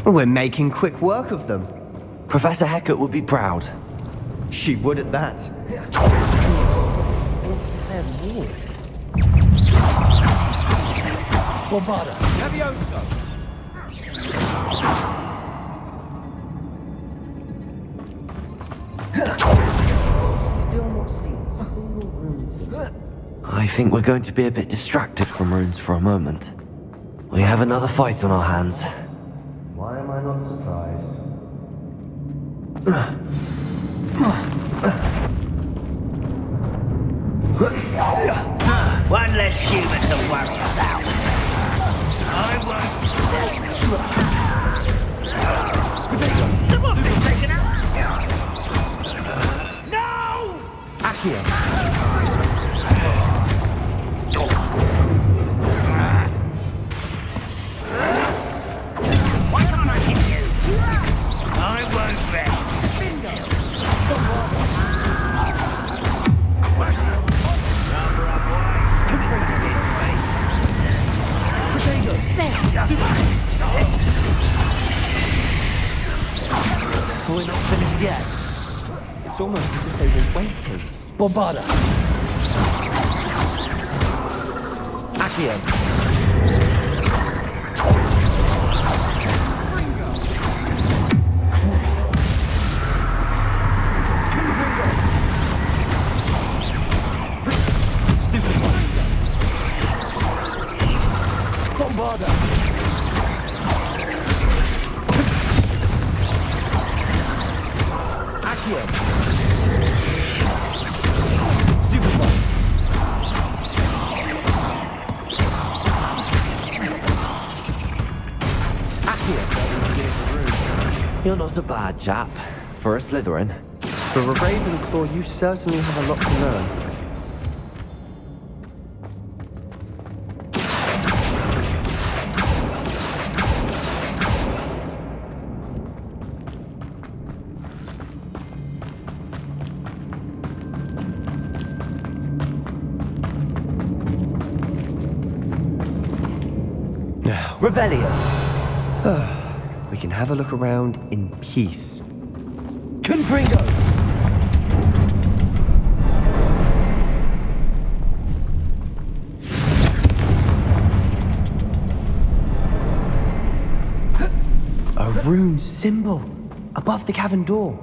We're making quick work of them. Professor Hecat would be proud. She would at that. Bombarda. Still not seeing a single rune. I think we're going to be a bit distracted from runes for a moment. We have another fight on our hands. Why am I not surprised? One less human to worry about. I won't. Someone been taken out. No! Accio. Why can't I hit you? I won't rest. We're not finished yet. It's almost as if they were waiting. Bombarda. Accio. You're not a bad chap. For a Slytherin. For a Ravenclaw, you certainly have a lot to learn. Now, Revelio. we can have a look around in peace. Confringo. A rune symbol above the cavern door.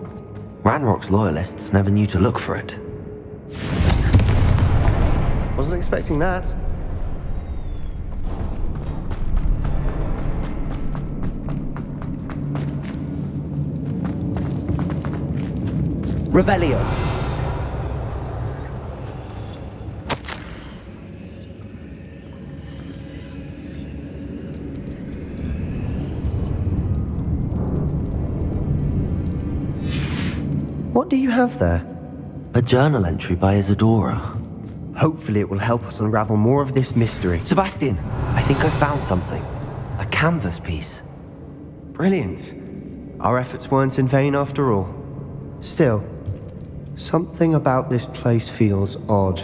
Ranrock's loyalists never knew to look for it. Wasn't expecting that. Revelio. What do you have there? A journal entry by Isadora. Hopefully it will help us unravel more of this mystery. Sebastian, I think I found something. A canvas piece. Brilliant. Our efforts weren't in vain after all. Still, something about this place feels odd.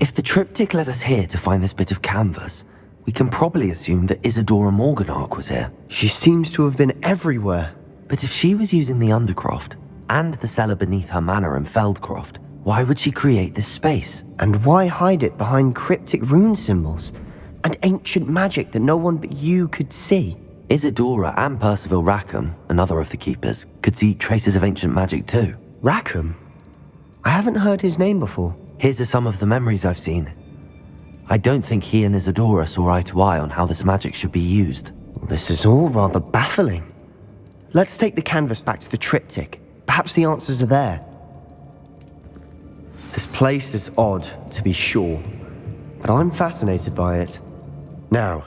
If the triptych led us here to find this bit of canvas, we can probably assume that Isadora Morganach was here. She seems to have been everywhere. But if she was using the Undercroft, and the cellar beneath her manor in Feldcroft, why would she create this space? And why hide it behind cryptic rune symbols and ancient magic that no one but you could see? Isadora and Percival Rackham, another of the Keepers, could see traces of ancient magic too. Rackham? I haven't heard his name before. Here's some of the memories I've seen. I don't think he and Isadora saw eye to eye on how this magic should be used. This is all rather baffling. Let's take the canvas back to the triptych. Perhaps the answers are there. This place is odd, to be sure, but I'm fascinated by it. Now,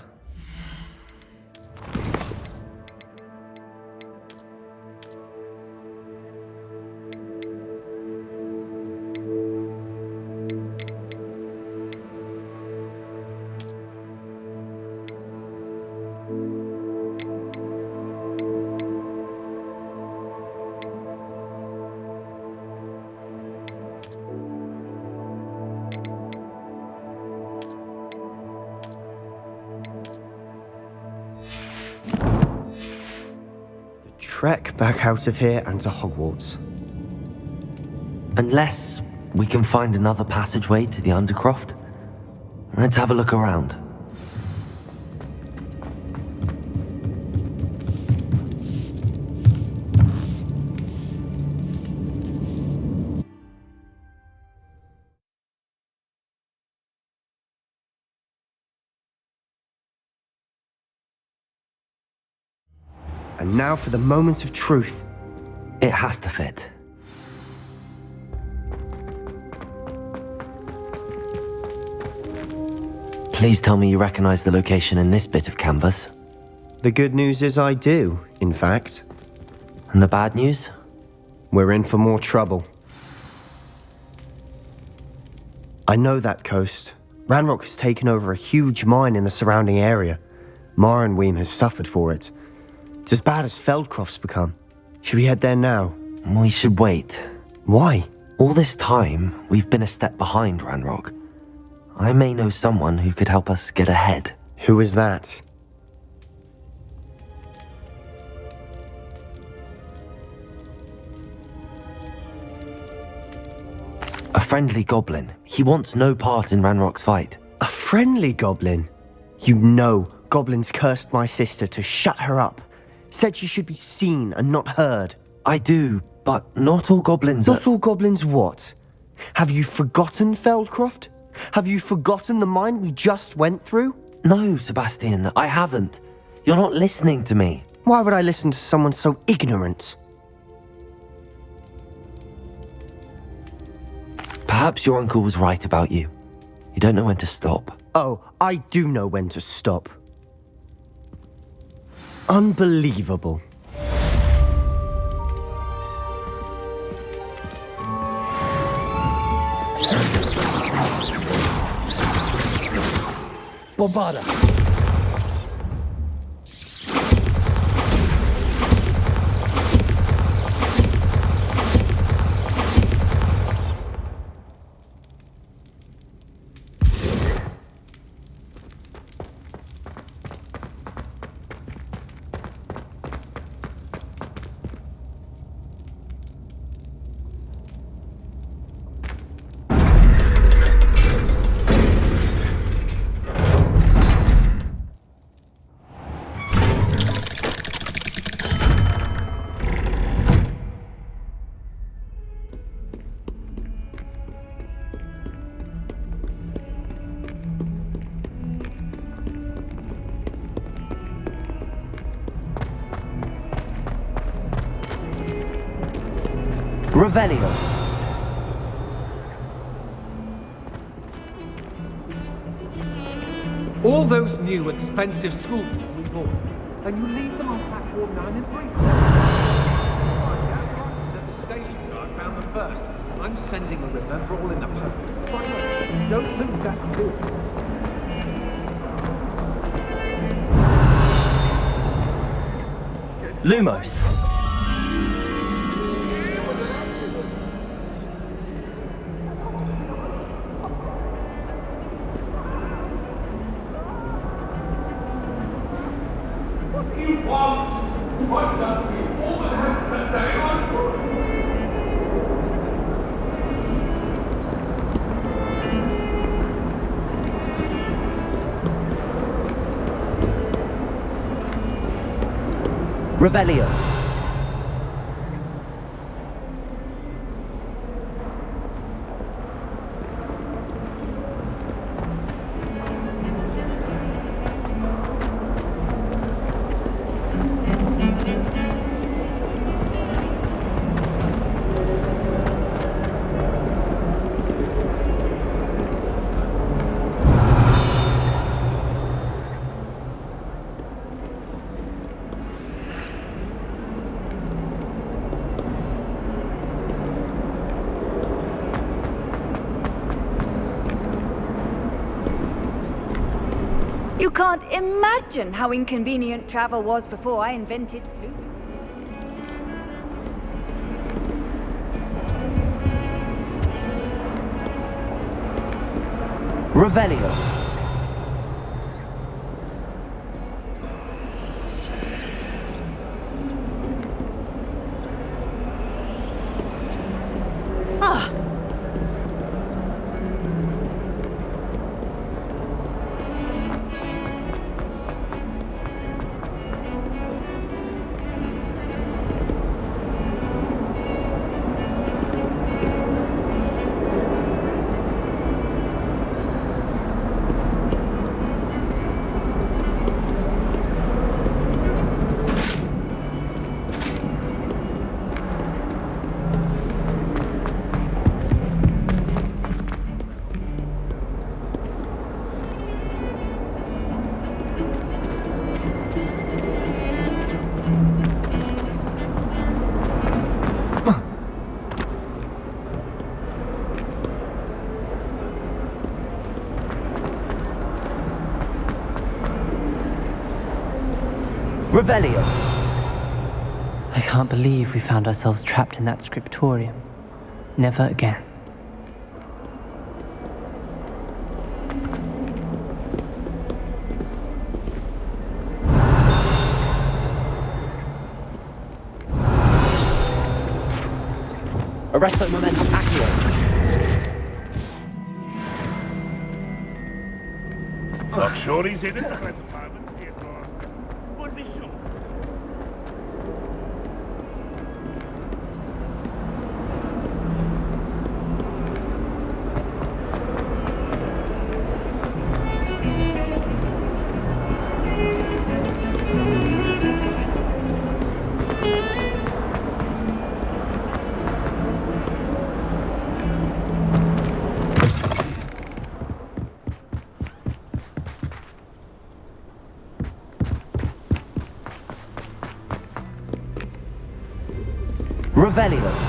trek back out of here and to Hogwarts. Unless we can find another passageway to the Undercroft. Let's have a look around. And now for the moment of truth. It has to fit. Please tell me you recognize the location in this bit of canvas. The good news is I do, in fact. And the bad news? We're in for more trouble. I know that coast. Ranrock has taken over a huge mine in the surrounding area. Marrenweem has suffered for it. It's as bad as Feldcroft's become. Should we head there now? We should wait. Why? All this time, we've been a step behind Ranrock. I may know someone who could help us get ahead. Who is that? A friendly goblin. He wants no part in Ranrock's fight. A friendly goblin? You know goblins cursed my sister to shut her up. Said she should be seen and not heard. I do, but not all goblins Not all goblins what? Have you forgotten Feldcroft? Have you forgotten the mine we just went through? No, Sebastian, I haven't. You're not listening to me. Why would I listen to someone so ignorant? Perhaps your uncle was right about you. You don't know when to stop. Oh, I do know when to stop. Unbelievable. Bobada. Revelio. All those new expensive school books we bought, and you leave them on platform 9 and 3. The station guard found them first. I'm sending a remember all in the post. Don't lose that clue. Lumos. Revelio. You can't imagine how inconvenient travel was before I invented fluid. Revelio. Ah! Revelio. I can't believe we found ourselves trapped in that scriptorium. Never again. Arresto momentum accio. Not sure he's in it at the present moment, dear master. Would be sure. Revelio.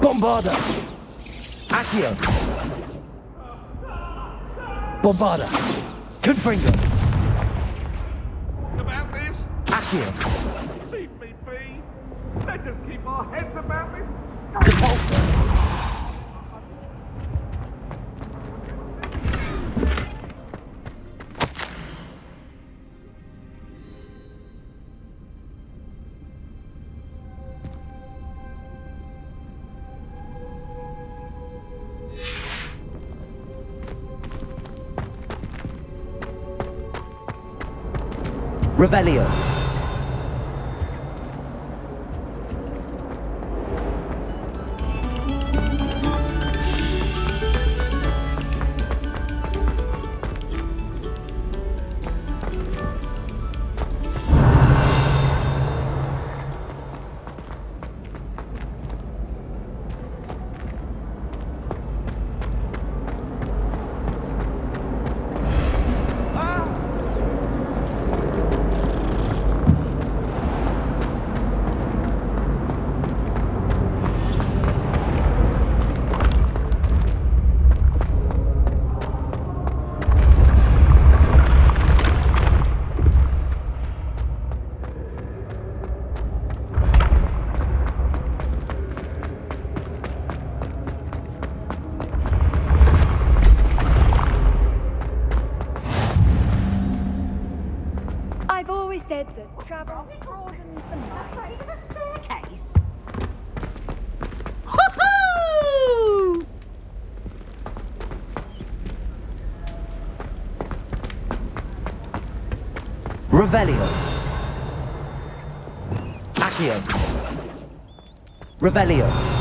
Bombarda! Accio! Bombarda! Confringo! About this? Accio! Leave me be. Let us keep our heads about this. Depulso! Revelio. I've always said that travel broadens the mind. Staircase. Hoo-hoo! Revelio. Accio. Revelio.